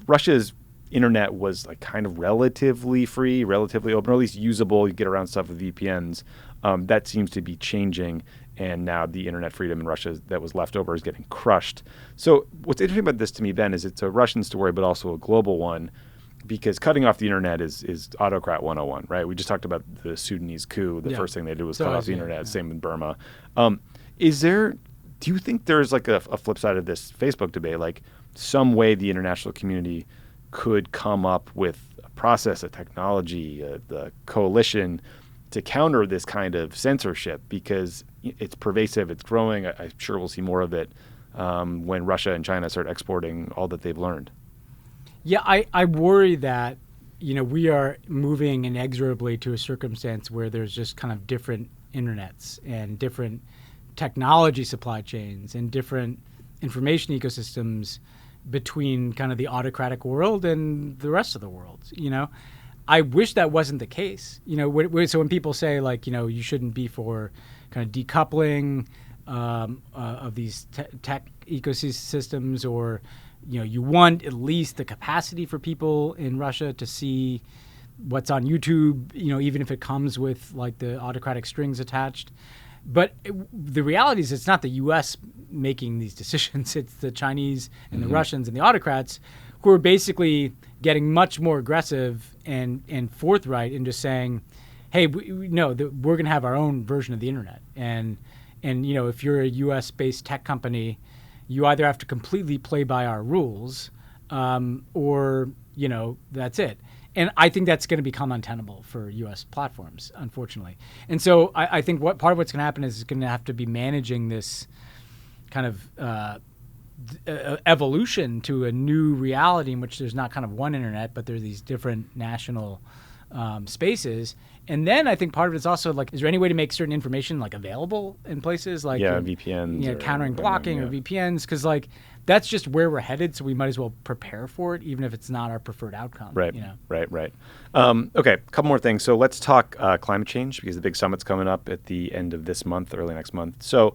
Russia's internet was like kind of relatively free, relatively open, or at least usable. You get around stuff with VPNs. That seems to be changing, and now the internet freedom in Russia that was left over is getting crushed. So what's interesting about this to me, Ben, is it's a Russian story, but also a global one, because cutting off the internet is autocrat 101, right? We just talked about the Sudanese coup. The first thing they did was cut off the internet. Yeah. Same in Burma. Do you think there's like a flip side of this Facebook debate, like some way the international community could come up with a process, a technology, the coalition to counter this kind of censorship, because it's pervasive, it's growing. I'm sure we'll see more of it when Russia and China start exporting all that they've learned. Yeah, I worry that, we are moving inexorably to a circumstance where there's just kind of different internets and different technology supply chains and different information ecosystems between kind of the autocratic world and the rest of the world. I wish that wasn't the case. So when people say like, you shouldn't be for kind of decoupling of these tech ecosystems, or you want at least the capacity for people in Russia to see what's on YouTube, even if it comes with like the autocratic strings attached. But the reality is it's not the U.S. making these decisions. It's the Chinese and the Russians and the autocrats who are basically getting much more aggressive and forthright in just saying, hey, we're going to have our own version of the internet. And if you're a U.S.-based tech company, you either have to completely play by our rules or, that's it. And I think that's going to become untenable for U.S. platforms, unfortunately. And so I think part of what's going to happen is it's going to have to be managing this kind of evolution to a new reality in which there's not kind of one internet, but there's these different national spaces. And then I think part of it is also like, is there any way to make certain information like available in places like VPNs, countering blocking or VPNs? Because like that's just where we're headed, so we might as well prepare for it, even if it's not our preferred outcome. Right. Okay, a couple more things. So let's talk climate change, because the big summit's coming up at the end of this month, early next month. So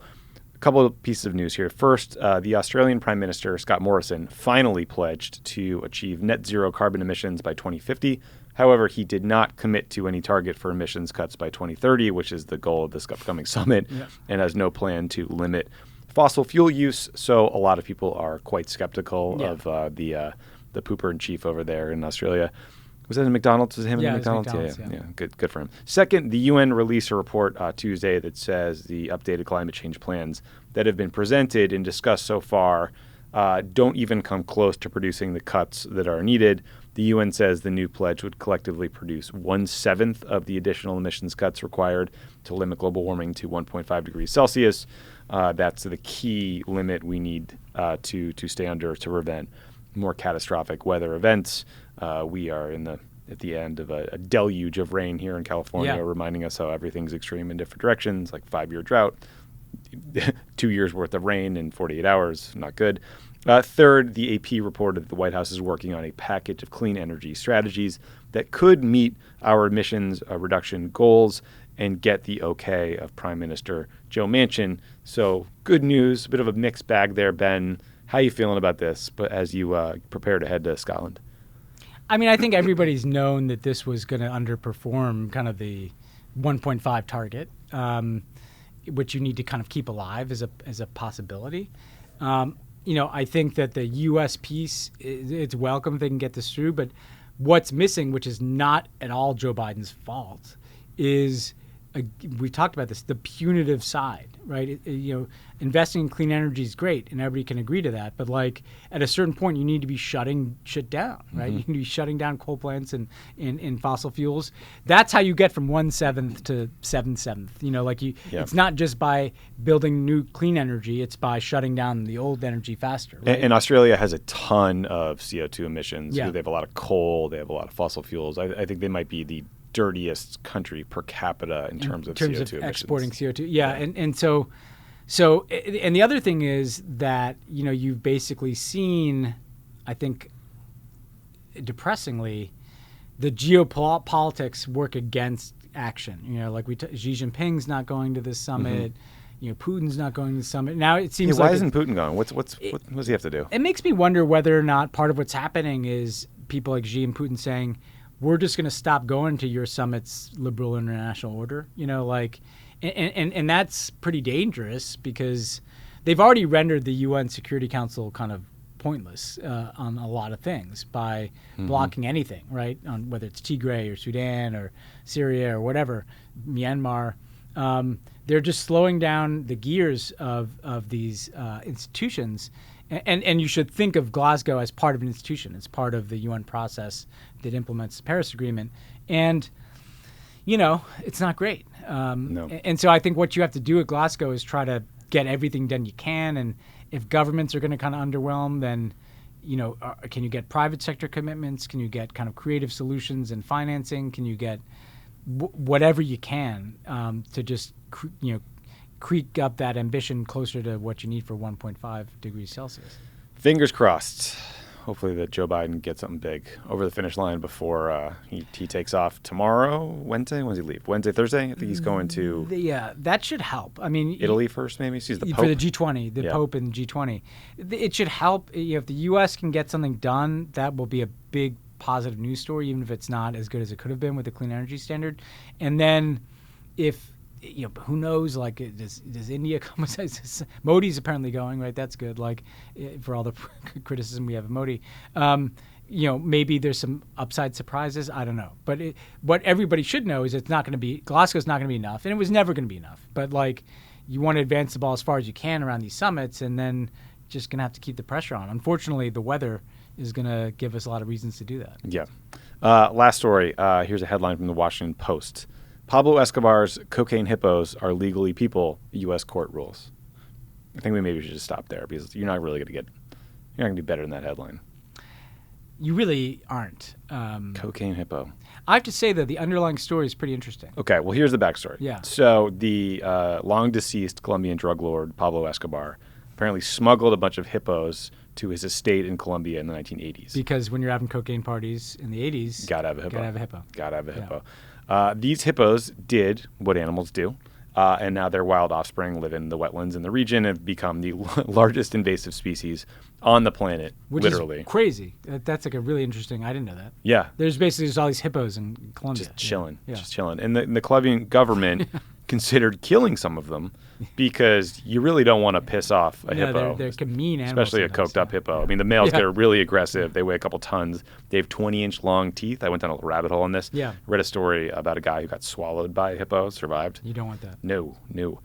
a couple of pieces of news here. First, the Australian Prime Minister, Scott Morrison, finally pledged to achieve net zero carbon emissions by 2050. However, he did not commit to any target for emissions cuts by 2030, which is the goal of this upcoming summit, and has no plan to limit fossil fuel use. So a lot of people are quite skeptical of the pooper in chief over there in Australia. Was that in McDonald's? Was it him in McDonald's? Yeah. Good for him. Second, the UN released a report Tuesday that says the updated climate change plans that have been presented and discussed so far don't even come close to producing the cuts that are needed. The UN says the new pledge would collectively produce 1/7 of the additional emissions cuts required to limit global warming to 1.5 degrees Celsius. That's the key limit we need to stay under to prevent more catastrophic weather events. We are at the end of a deluge of rain here in California, reminding us how everything's extreme in different directions, like 5-year drought, 2 years worth of rain in 48 hours, not good. Third, the AP reported that the White House is working on a package of clean energy strategies that could meet our emissions reduction goals and get the okay of Prime Minister Joe Manchin. So good news, a bit of a mixed bag there, Ben. How are you feeling about this, but as you prepare to head to Scotland? I mean, I think everybody's known that this was going to underperform kind of the 1.5 target, which you need to kind of keep alive as a possibility. I think that the U.S. piece, it's welcome if they can get this through, but what's missing, which is not at all Joe Biden's fault, is we talked about this, the punitive side, right? Investing in clean energy is great, and everybody can agree to that. But like at a certain point, you need to be shutting shit down, right? You need to be shutting down coal plants and fossil fuels. That's how you get from 1/7 to 7/7. It's not just by building new clean energy; it's by shutting down the old energy faster. Right? And Australia has a ton of CO2 emissions. Yeah. They have a lot of coal. They have a lot of fossil fuels. I think they might be the dirtiest country per capita in terms of CO2 emissions. Exporting CO2. Yeah. And so and the other thing is that, you've basically seen, I think, depressingly, the geopolitics work against action. Like Xi Jinping's not going to this summit. Putin's not going to the summit. Now it seems why isn't Putin going? What does he have to do? It makes me wonder whether or not part of what's happening is people like Xi and Putin saying, we're just going to stop going to your summit's liberal international order, and that's pretty dangerous because they've already rendered the UN Security Council kind of pointless on a lot of things by blocking anything, right? On whether it's Tigray or Sudan or Syria or whatever, Myanmar. They're just slowing down the gears of these institutions. And you should think of Glasgow as part of an institution. It's part of the UN process that implements the Paris Agreement. And, it's not great. No. And so I think what you have to do at Glasgow is try to get everything done you can. And if governments are going to kind of underwhelm, then, can you get private sector commitments? Can you get kind of creative solutions and financing? Can you get whatever you can to just, creak up that ambition closer to what you need for 1.5 degrees Celsius. Fingers crossed. Hopefully that Joe Biden gets something big over the finish line before he takes off tomorrow, Wednesday. When does he leave? Wednesday, Thursday? I think he's going to... Yeah, that should help. I mean... Italy first, maybe? He's the Pope. For the G20, the Pope and the G20. It should help. If the U.S. can get something done, that will be a big positive news story, even if it's not as good as it could have been with the clean energy standard. And then if... who knows? Like, does India come? Modi's apparently going, right? That's good. Like, for all the criticism we have of Modi, maybe there's some upside surprises. I don't know. But what everybody should know is it's not going to be Glasgow's not going to be enough, and it was never going to be enough. But like, you want to advance the ball as far as you can around these summits, and then just going to have to keep the pressure on. Unfortunately, the weather is going to give us a lot of reasons to do that. Yeah. Last story. Here's a headline from the Washington Post. Pablo Escobar's cocaine hippos are legally people, U.S. court rules. I think we maybe should just stop there because you're not going to do better than that headline. You really aren't. Cocaine hippo. I have to say, though, the underlying story is pretty interesting. Okay, well, here's the backstory. Yeah. So the long-deceased Colombian drug lord, Pablo Escobar, apparently smuggled a bunch of hippos to his estate in Colombia in the 1980s. Because when you're having cocaine parties in the 80s... Gotta have a hippo. Gotta have a hippo. These hippos did what animals do, and now their wild offspring live in the wetlands in the region and have become the largest invasive species on the planet, Which literally. Is crazy. That's like a really interesting... I didn't know that. Yeah. There's basically just all these hippos in Colombia. Just chilling. And the Colombian government considered killing some of them because you really don't want to piss off a hippo. They're mean animals. Especially a coked-up hippo. I mean, the males get really aggressive. They weigh a couple tons. They have 20-inch long teeth. I went down a rabbit hole on this. Yeah. Read a story about a guy who got swallowed by a hippo, survived. You don't want that. No.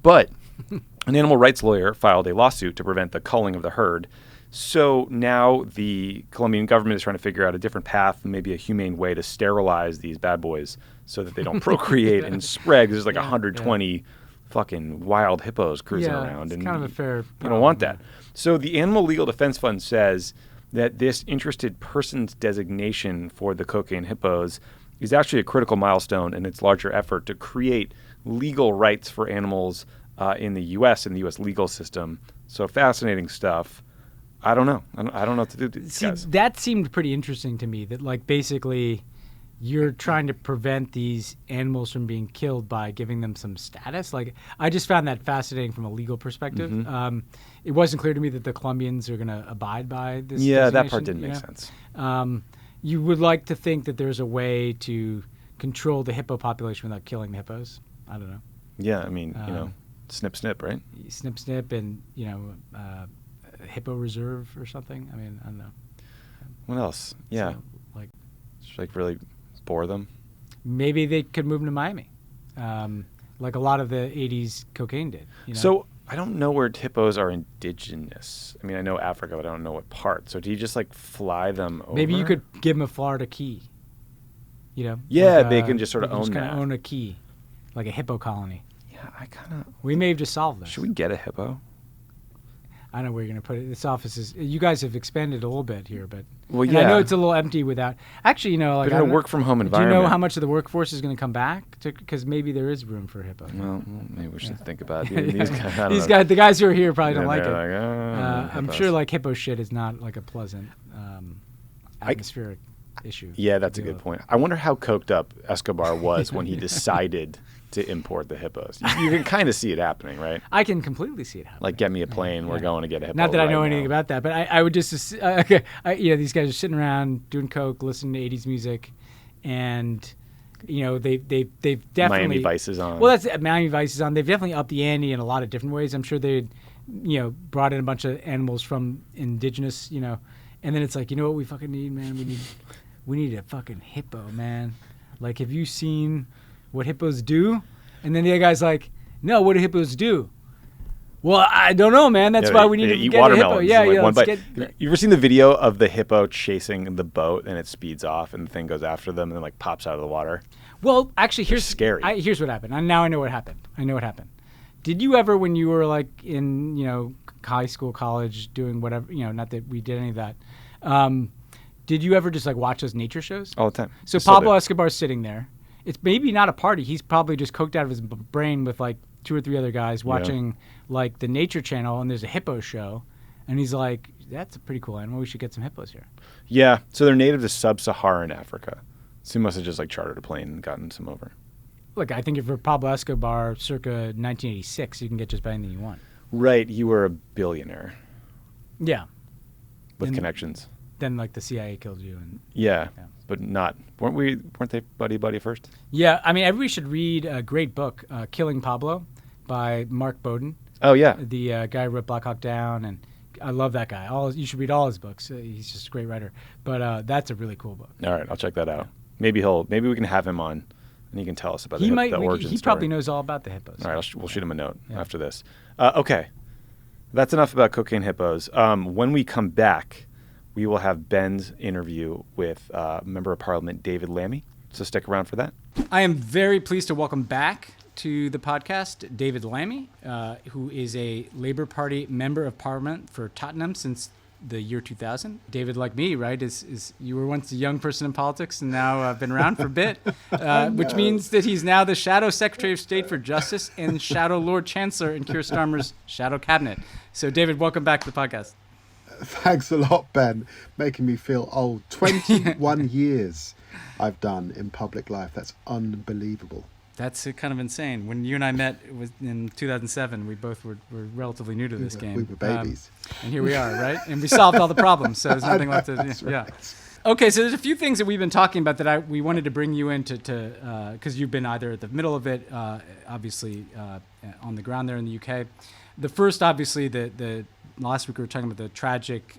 But an animal rights lawyer filed a lawsuit to prevent the culling of the herd. So now the Colombian government is trying to figure out a different path, maybe a humane way to sterilize these bad boys so that they don't procreate and spread. There's like 120 fucking wild hippos cruising around. It's kind of a fair You don't want that. So the Animal Legal Defense Fund says that this interested persons designation for the cocaine hippos is actually a critical milestone in its larger effort to create legal rights for animals in the U.S. and the U.S. legal system. So fascinating stuff. I don't know. I don't know what to do. See, that seemed pretty interesting to me, that like basically you're trying to prevent these animals from being killed by giving them some status. Like, I just found that fascinating from a legal perspective. It wasn't clear to me that the Colombians are going to abide by this designation. That part didn't make sense. You would like to think that there's a way to control the hippo population without killing the hippos. I don't know. Yeah, I mean, snip, right? Snip, and, hippo reserve or something. I mean, I don't know. What else? Yeah. So, like, Like really bore them. Maybe they could move them to Miami, like a lot of the '80s cocaine did. You know? So I don't know where hippos are indigenous. I mean, I know Africa, but I don't know what part. So do you just like fly them over? Maybe you could give them a Florida key. You know? Yeah, like, they can just sort of own that. Own a key, like a hippo colony. Yeah, I kind of. We may have just solved this. Should we get a hippo? I don't know where you're going to put it. This office is. You guys have expanded a little bit here, but Well, and yeah. I know it's a little empty without. Actually, you know, like But in a work from home do you environment. know how much of the workforce is going to come back? Because maybe there is room for a hippo. Well, maybe we should think about Yeah. these guys. I don't These know. guys, the guys who are here probably don't Yeah, like it. they're I'm hippos. sure like hippo shit is not like a pleasant atmospheric issue. Yeah, that's to a deal good with. point. I wonder how coked up Escobar was when he decided to import the hippos. You can kind of see it happening, right? I can completely see it happening. Like, get me a plane. We're Yeah. going to get a hippo. Not that I know right anything now. about that, but I would just, okay, you know, these guys are sitting around doing coke, listening to '80s music, and you know they've definitely Miami Vice is on. Well, that's Miami Vice is on. They've definitely upped the ante in a lot of different ways. I'm sure they, you know, brought in a bunch of animals from indigenous, you know, and then it's like, you know what we fucking need, man? We need a fucking hippo, man. Like, have you seen what hippos do? And then the other guy's like, no, what do hippos do? Well, I don't know, man. That's Yeah, why we need they to eat get a hippo. watermelons Yeah, in, like, yeah. one Let's bite. get, You ever seen the video of the hippo chasing the boat and it speeds off and the thing goes after them and then like pops out of the water? well, actually, here's scary. Here's what happened. Now I know what happened. I know what happened. Did you ever, when you were like in, you know, high school, college, doing whatever, you know, not that we did any of that, did you ever just like watch those nature shows? All the time. So Still Pablo do. Escobar's sitting there. It's maybe not a party. He's probably just coked out of his brain with like 2 or 3 other guys watching like the Nature Channel, and there's a hippo show, and he's like, "That's a pretty cool animal. We should get some hippos here." Yeah, so they're native to sub-Saharan Africa. So he must have just like chartered a plane and gotten some over. Look, I think if you're Pablo Escobar circa 1986, you can get just about anything you want. Right, you were a billionaire Yeah. with And- connections. Then like the CIA killed you, and Yeah, Yeah. but weren't they buddy first? yeah, I mean, everybody should read a great book, "Killing Pablo," by Mark Bowden, Oh yeah, the guy who wrote Black Hawk Down, and I love that guy. You should read all his books. He's just a great writer. But that's a really cool book. all right, I'll check that out. Maybe we can have him on, and he can tell us about He the might. origin He story. probably knows all about the hippos. All right, we'll shoot him a note Yeah. after this. Okay, that's enough about cocaine hippos. When we come back, we will have Ben's interview with Member of Parliament David Lammy. So stick around for that. I am very pleased to welcome back to the podcast David Lammy, who is a Labour Party Member of Parliament for Tottenham since the year 2000. David, like me, right, is you were once a young person in politics and now been around for a bit, which means that he's now the Shadow Secretary of State for Justice and Shadow Lord Chancellor in Keir Starmer's Shadow Cabinet. So, David, welcome back to the podcast. Thanks a lot, Ben. Making me feel old. 21 years I've done in public life. That's unbelievable. That's kind of insane. When you and I met, it was in 2007. We both were relatively new to this game. We were babies. And here we are, right? And we solved all the problems, so there's nothing left to do. That's Yeah. right. Okay, so there's a few things that we've been talking about that we wanted to bring you in to because you've been either at the middle of it, obviously on the ground there in the UK. The first, obviously, the last week we were talking about the tragic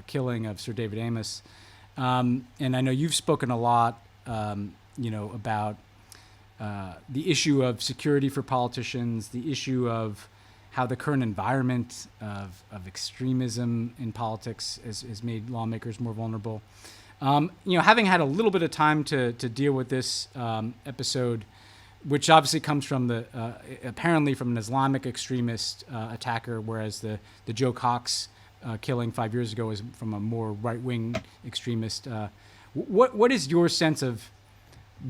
killing of Sir David Amess, and I know you've spoken a lot, about the issue of security for politicians, the issue of how the current environment of extremism in politics has made lawmakers more vulnerable. Having had a little bit of time to deal with this episode, which obviously comes from apparently from an Islamic extremist attacker, whereas the Joe Cox killing 5 years ago was from a more right-wing extremist. What is your sense of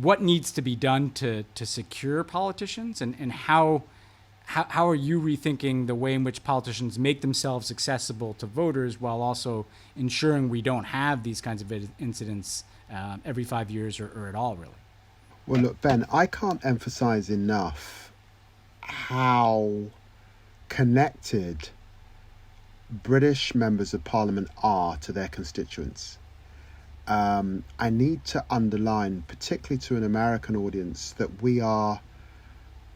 what needs to be done to secure politicians, and how are you rethinking the way in which politicians make themselves accessible to voters while also ensuring we don't have these kinds of incidents every 5 years or at all, really? Well, look, Ben, I can't emphasize enough how connected British members of Parliament are to their constituents. I need to underline, particularly to an American audience, that we are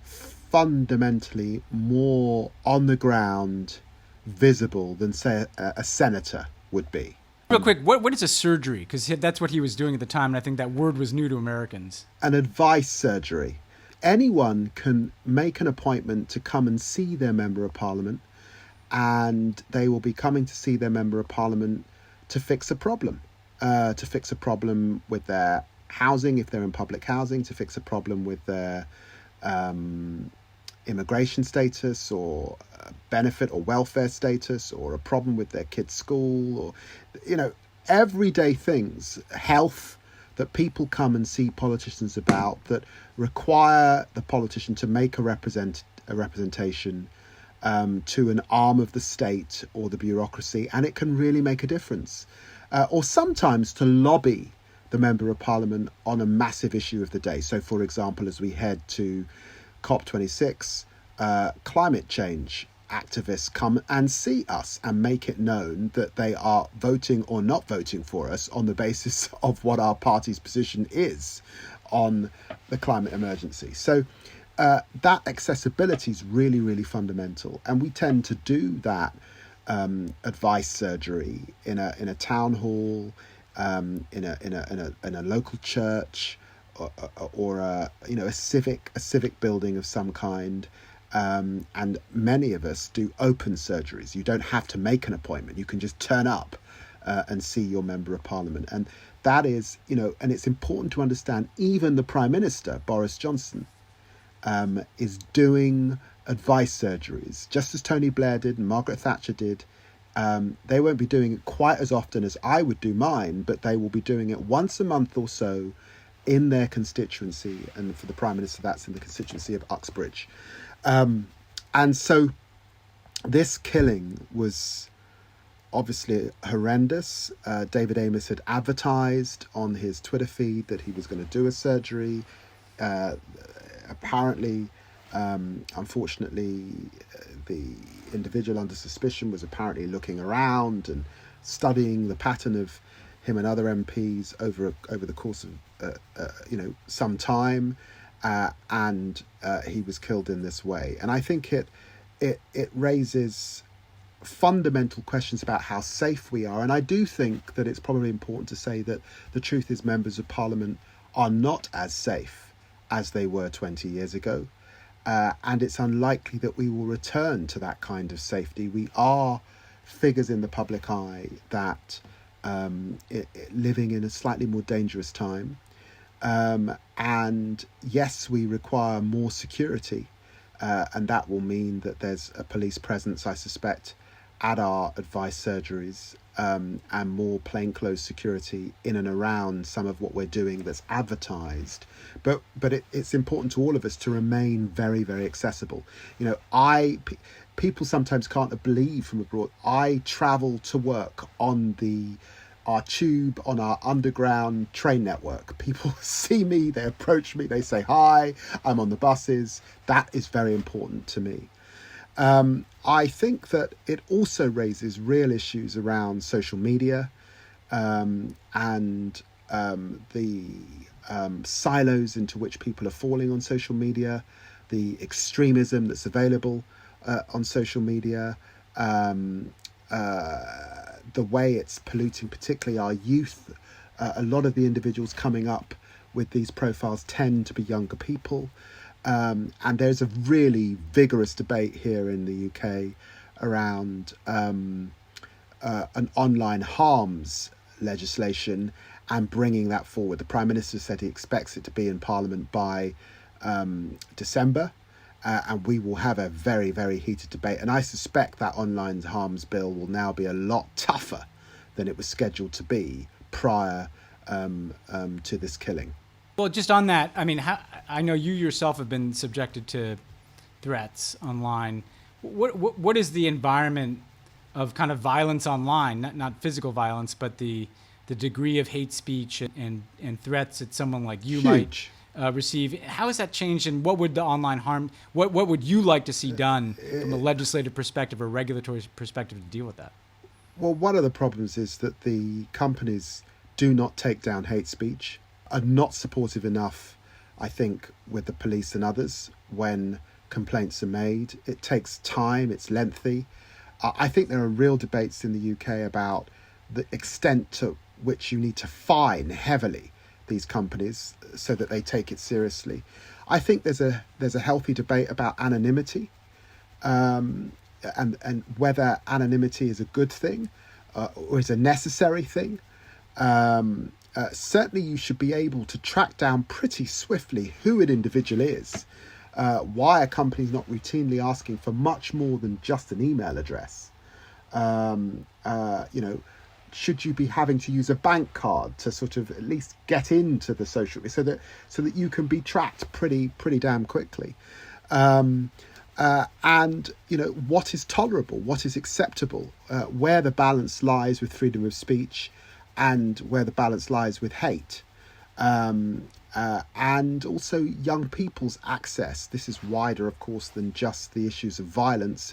fundamentally more on the ground visible than, say, a senator would be. Real quick, what is a surgery? Because that's what he was doing at the time, and I think that word was new to Americans. An advice surgery. Anyone can make an appointment to come and see their Member of Parliament, and they will be coming to see their Member of Parliament to fix a problem. To fix a problem with their housing, if they're in public housing, to fix a problem with their immigration status or benefit or welfare status, or a problem with their kids' school, or, everyday things, health, that people come and see politicians about, that require the politician to make a representation to an arm of the state or the bureaucracy, and it can really make a difference. Or sometimes to lobby the Member of Parliament on a massive issue of the day. So, for example, as we head to COP26, climate change activists come and see us and make it known that they are voting or not voting for us on the basis of what our party's position is on the climate emergency. So that accessibility is really, really fundamental. And we tend to do that advice surgery in a town hall, in a local church, or a civic building of some kind. And many of us do open surgeries. You don't have to make an appointment. You can just turn up and see your Member of Parliament. And that is, and it's important to understand, even the Prime Minister, Boris Johnson, is doing advice surgeries, just as Tony Blair did and Margaret Thatcher did. They won't be doing it quite as often as I would do mine, but they will be doing it once a month or so in their constituency. And for the Prime Minister, that's in the constituency of Uxbridge. And so this killing was obviously horrendous. David Amess had advertised on his Twitter feed that he was going to do a surgery. Apparently, unfortunately, the individual under suspicion was apparently looking around and studying the pattern of him and other MPs over the course of some time. And he was killed in this way. And I think it raises fundamental questions about how safe we are. And I do think that it's probably important to say that the truth is Members of Parliament are not as safe as they were 20 years ago. And it's unlikely that we will return to that kind of safety. We are figures in the public eye that living in a slightly more dangerous time. And yes, we require more security, and that will mean that there's a police presence, I suspect, at our advice surgeries, and more plainclothes security in and around some of what we're doing that's advertised. But it's important to all of us to remain very, very accessible. People sometimes can't believe from abroad. I travel to work on our tube, on our underground train network. People see me, they approach me, they say hi, I'm on the buses. That is very important to me. I think that it also raises real issues around social media, and the silos into which people are falling on social media, the extremism that's available on social media, the way it's polluting particularly our youth. A lot of the individuals coming up with these profiles tend to be younger people. And there's a really vigorous debate here in the UK around an online harms legislation and bringing that forward. The Prime Minister said he expects it to be in Parliament by December. And we will have a very, very heated debate. And I suspect that online harms bill will now be a lot tougher than it was scheduled to be prior to this killing. Well, just on that, I mean, I know you yourself have been subjected to threats online. What is the environment of kind of violence online? Not physical violence, but the degree of hate speech and threats that someone like you might receive. How has that changed, and what would the online harm? What would you like to see done from a legislative perspective or regulatory perspective to deal with that? Well, one of the problems is that the companies do not take down hate speech, are not supportive enough, I think, with the police and others when complaints are made. It takes time, it's lengthy. I think there are real debates in the UK about the extent to which you need to fine heavily these companies so that they take it seriously. I think there's a healthy debate about anonymity, and whether anonymity is a good thing or is a necessary thing. Certainly you should be able to track down pretty swiftly who an individual is. Why a company's not routinely asking for much more than just an email address. Should you be having to use a bank card to sort of at least get into the social, so that you can be tracked pretty damn quickly. And what is tolerable, what is acceptable, where the balance lies with freedom of speech and where the balance lies with hate. And also young people's access. This is wider, of course, than just the issues of violence.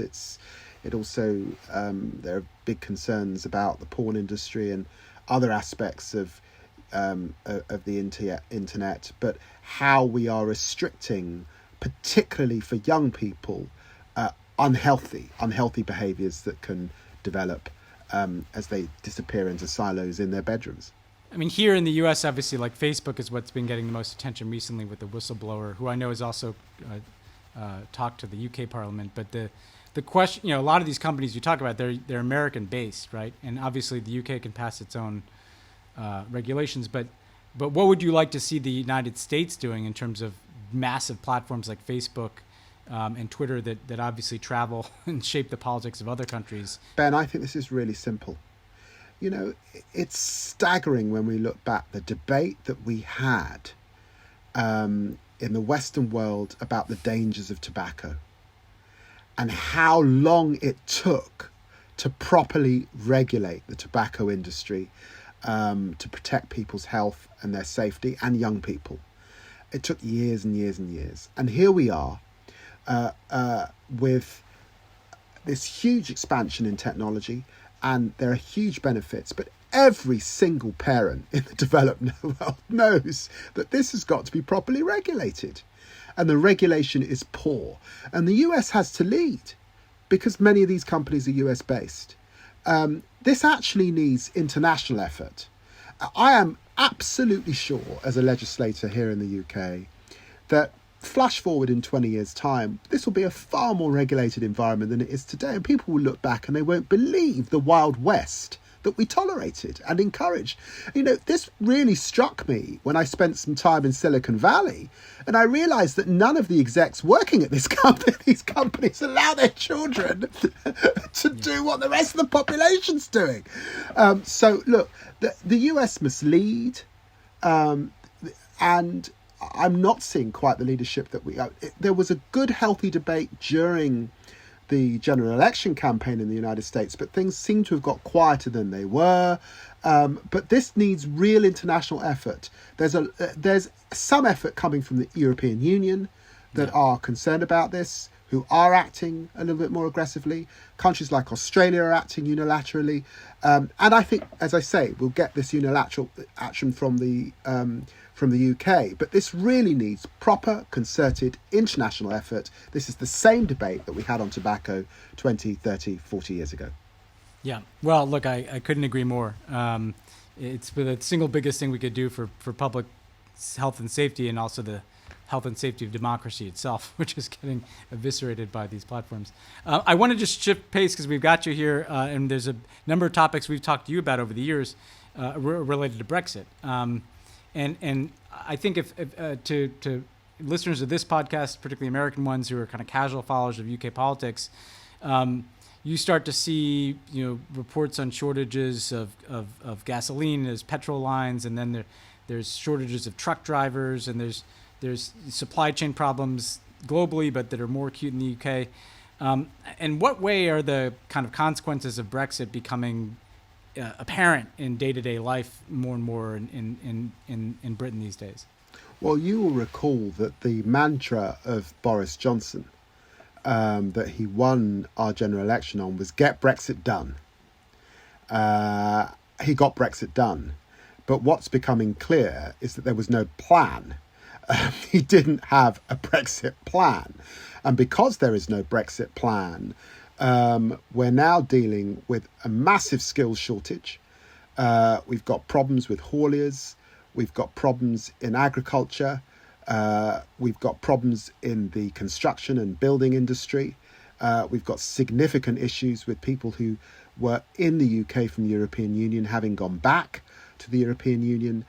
It also, there are big concerns about the porn industry and other aspects of the internet, but how we are restricting, particularly for young people, unhealthy behaviours that can develop as they disappear into silos in their bedrooms. I mean, here in the U.S., obviously, like Facebook is what's been getting the most attention recently with the whistleblower, who I know has also talked to the U.K. Parliament. But the question, a lot of these companies you talk about, they're American-based, right? And obviously, the U.K. can pass its own regulations. But what would you like to see the United States doing in terms of massive platforms like Facebook and Twitter that obviously travel and shape the politics of other countries? Ben, I think this is really simple. It's staggering when we look back, the debate that we had in the Western world about the dangers of tobacco and how long it took to properly regulate the tobacco industry to protect people's health and their safety and young people. It took years and years and years. And here we are with this huge expansion in technology, and there are huge benefits, but every single parent in the developed world knows that this has got to be properly regulated. And the regulation is poor. And the US has to lead because many of these companies are US based. This actually needs international effort. I am absolutely sure, as a legislator here in the UK, that flash forward in 20 years' time, this will be a far more regulated environment than it is today. And people will look back and they won't believe the Wild West that we tolerated and encouraged. This really struck me when I spent some time in Silicon Valley, and I realised that none of the execs working at these companies allow their children to do what the rest of the population's doing. So look, the US must lead, and I'm not seeing quite the leadership that there was a good, healthy debate during the general election campaign in the United States, but things seem to have got quieter than they were. But this needs real international effort. There's some effort coming from the European Union that are concerned about this, who are acting a little bit more aggressively. Countries like Australia are acting unilaterally. And I think, as I say, we'll get this unilateral action from the UK, but this really needs proper, concerted international effort. This is the same debate that we had on tobacco 20, 30, 40 years ago. Yeah, well, look, I couldn't agree more. It's the single biggest thing we could do for public health and safety, and also the health and safety of democracy itself, which is getting eviscerated by these platforms. I want to just shift pace because we've got you here, and there's a number of topics we've talked to you about over the years related to Brexit. And I think if to listeners of this podcast, particularly American ones who are kind of casual followers of UK politics, you start to see reports on shortages of gasoline, there's petrol lines, and then there's shortages of truck drivers, and there's supply chain problems globally, but that are more acute in the UK. In what way are the kind of consequences of Brexit becoming apparent in day-to-day life more and more in Britain these days? Well, you will recall that the mantra of Boris Johnson that he won our general election on was get Brexit done. He got Brexit done. But what's becoming clear is that there was no plan. He didn't have a Brexit plan. And because there is no Brexit plan, we're now dealing with a massive skills shortage. We've got problems with hauliers. We've got problems in agriculture. We've got problems in the construction and building industry. We've got significant issues with people who were in the UK from the European Union having gone back to the European Union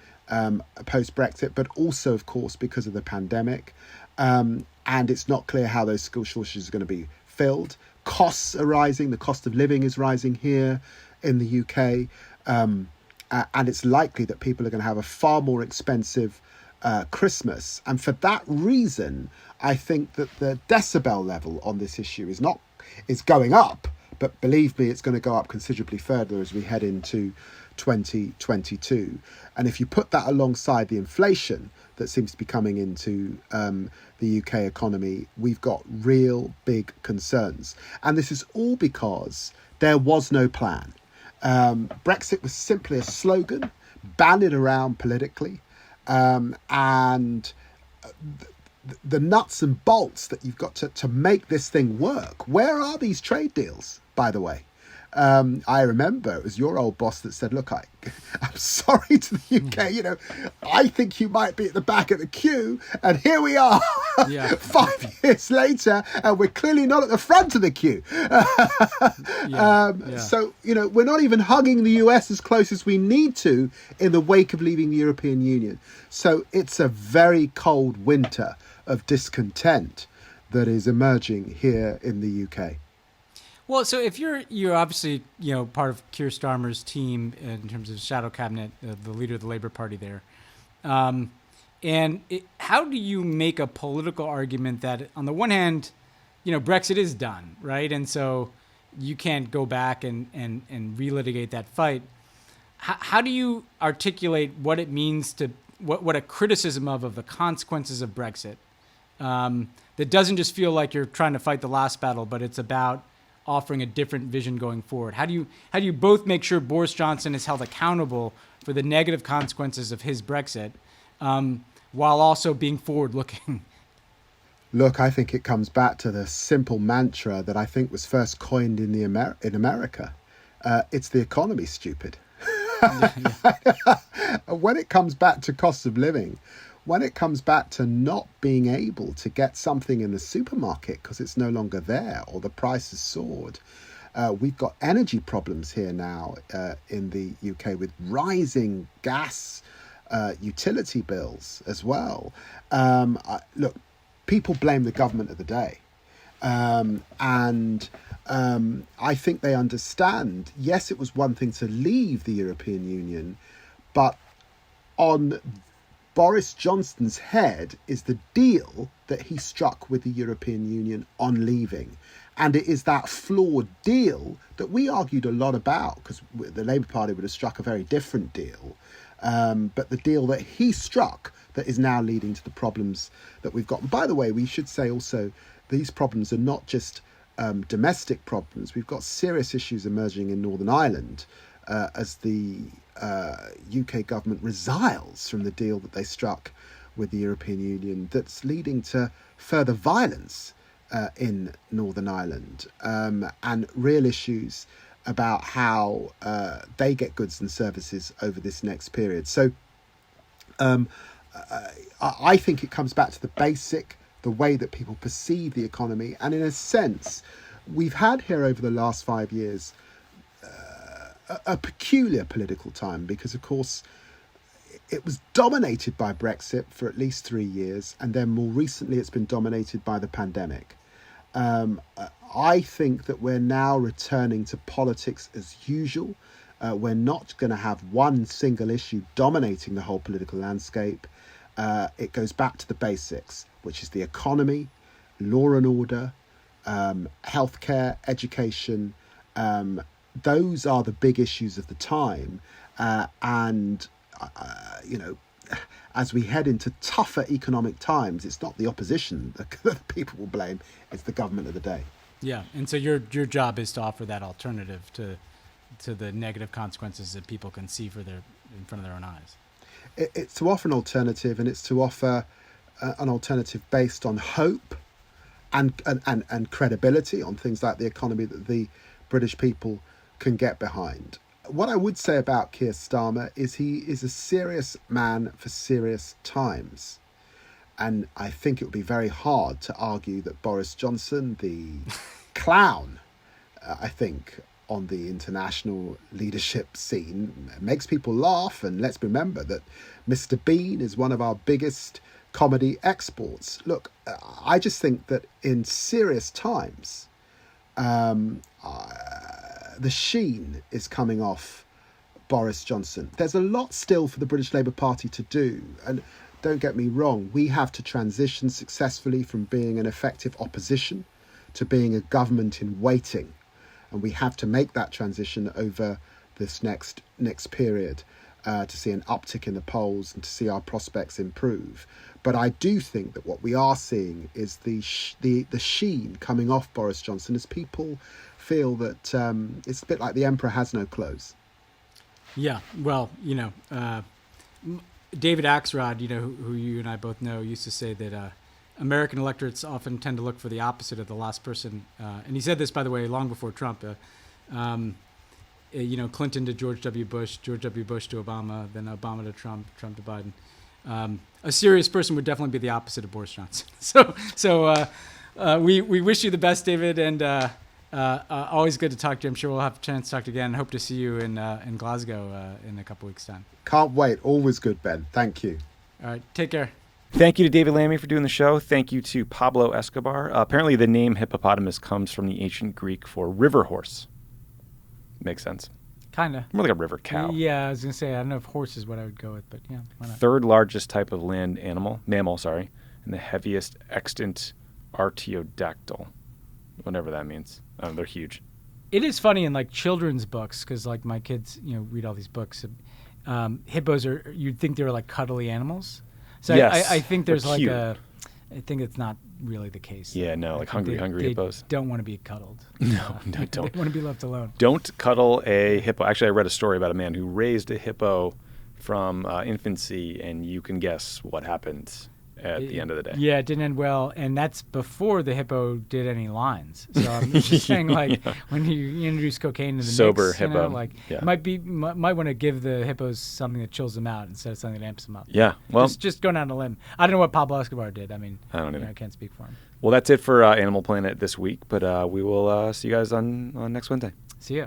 post-Brexit, but also, of course, because of the pandemic. And it's not clear how those skill shortages are going to be filled. Costs are rising. The cost of living is rising here in the UK. And it's likely that people are going to have a far more expensive Christmas. And for that reason, I think that the decibel level on this issue is going up. But believe me, it's going to go up considerably further as we head into 2022. And if you put that alongside the inflation that seems to be coming into the UK economy, we've got real big concerns. And this is all because there was no plan. Brexit was simply a slogan, bandied around politically, and the nuts and bolts that you've got to make this thing work. Where are these trade deals, by the way? I remember it was your old boss that said, look, I'm sorry to the UK, I think you might be at the back of the queue. And here we are 5 years later, and we're clearly not at the front of the queue. So, we're not even hugging the US as close as we need to in the wake of leaving the European Union. So it's a very cold winter of discontent that is emerging here in the UK. Well, so if you're obviously part of Keir Starmer's team in terms of shadow cabinet, the leader of the Labour Party there, how do you make a political argument that on the one hand, Brexit is done, right, and so you can't go back and relitigate that fight? How do you articulate what it means to what a criticism of the consequences of Brexit that doesn't just feel like you're trying to fight the last battle, but it's about offering a different vision going forward? How do you both make sure Boris Johnson is held accountable for the negative consequences of his Brexit, while also being forward-looking? Look, I think it comes back to the simple mantra that I think was first coined in in America. It's the economy, stupid. When it comes back to cost of living, when it comes back to not being able to get something in the supermarket because it's no longer there or the price has soared, we've got energy problems here now in the UK with rising gas utility bills as well. Look, people blame the government of the day. And I think they understand, yes, it was one thing to leave the European Union, but on Boris Johnson's head is the deal that he struck with the European Union on leaving. And it is that flawed deal that we argued a lot about, because the Labour Party would have struck a very different deal. But the deal that he struck that is now leading to the problems that we've got. And by the way, we should say also, these problems are not just domestic problems. We've got serious issues emerging in Northern Ireland as the UK government resiles from the deal that they struck with the European Union, that's leading to further violence in Northern Ireland, and real issues about how they get goods and services over this next period. So I think it comes back to the way that people perceive the economy. And in a sense, we've had here over the last 5 years a peculiar political time, because, of course, it was dominated by Brexit for at least 3 years, and then more recently it's been dominated by the pandemic. I think that we're now returning to politics as usual. We're not going to have one single issue dominating the whole political landscape. It goes back to the basics, which is the economy, law and order, healthcare, education. Those are the big issues of the time. As we head into tougher economic times, it's not the opposition that people will blame, it's the government of the day. Yeah, and so your job is to offer that alternative to the negative consequences that people can see in front of their own eyes. It's to offer an alternative, and it's to offer an alternative based on hope and credibility on things like the economy that the British people can get behind. What I would say about Keir Starmer is he is a serious man for serious times. And I think it would be very hard to argue that Boris Johnson, the clown, I think, on the international leadership scene, makes people laugh. And let's remember that Mr. Bean is one of our biggest comedy exports. Look, I just think that in serious times, the sheen is coming off Boris Johnson. There's a lot still for the British Labour Party to do. And don't get me wrong, we have to transition successfully from being an effective opposition to being a government in waiting. And we have to make that transition over this next period to see an uptick in the polls and to see our prospects improve. But I do think that what we are seeing is the sheen coming off Boris Johnson as people feel that it's a bit like the emperor has no clothes. Yeah, well, David Axelrod, who you and I both know, used to say that American electorates often tend to look for the opposite of the last person. And he said this, by the way, long before Trump. Clinton to George W. Bush, George W. Bush to Obama, then Obama to Trump, Trump to Biden. A serious person would definitely be the opposite of Boris Johnson. So we wish you the best, David, and always good to talk to you. I'm sure we'll have a chance to talk again. Hope to see you in Glasgow in a couple weeks' time. Can't wait. Always good, Ben. Thank you. All right. Take care. Thank you to David Lammy for doing the show. Thank you to Pablo Escobar. Apparently the name hippopotamus comes from the ancient Greek for river horse. Makes sense. Kind of. More like a river cow. Yeah, I was going to say, I don't know if horse is what I would go with, but yeah, why not? Third largest type of land mammal, and the heaviest extant artiodactyl, whatever that means. They're huge. It is funny in like children's books, because like my kids, read all these books. Hippos you'd think they were like cuddly animals. So yes, I think there's like cute. I think it's not really the case. Yeah, no, like hungry hippos. Don't want to be cuddled. No, don't. They want to be left alone. Don't cuddle a hippo. Actually, I read a story about a man who raised a hippo from infancy, and you can guess what happened at the end of the day. Yeah, it didn't end well, and that's before the hippo did any lines. So I'm just saying, like, when you introduce cocaine to the sober mix, hippo, might want to give the hippos something that chills them out instead of something that amps them up. Yeah, well, just going down a limb. I don't know what Pablo Escobar did. I mean, I don't either. I can't speak for him. Well, that's it for Animal Planet this week, but we will see you guys on next Wednesday. See ya.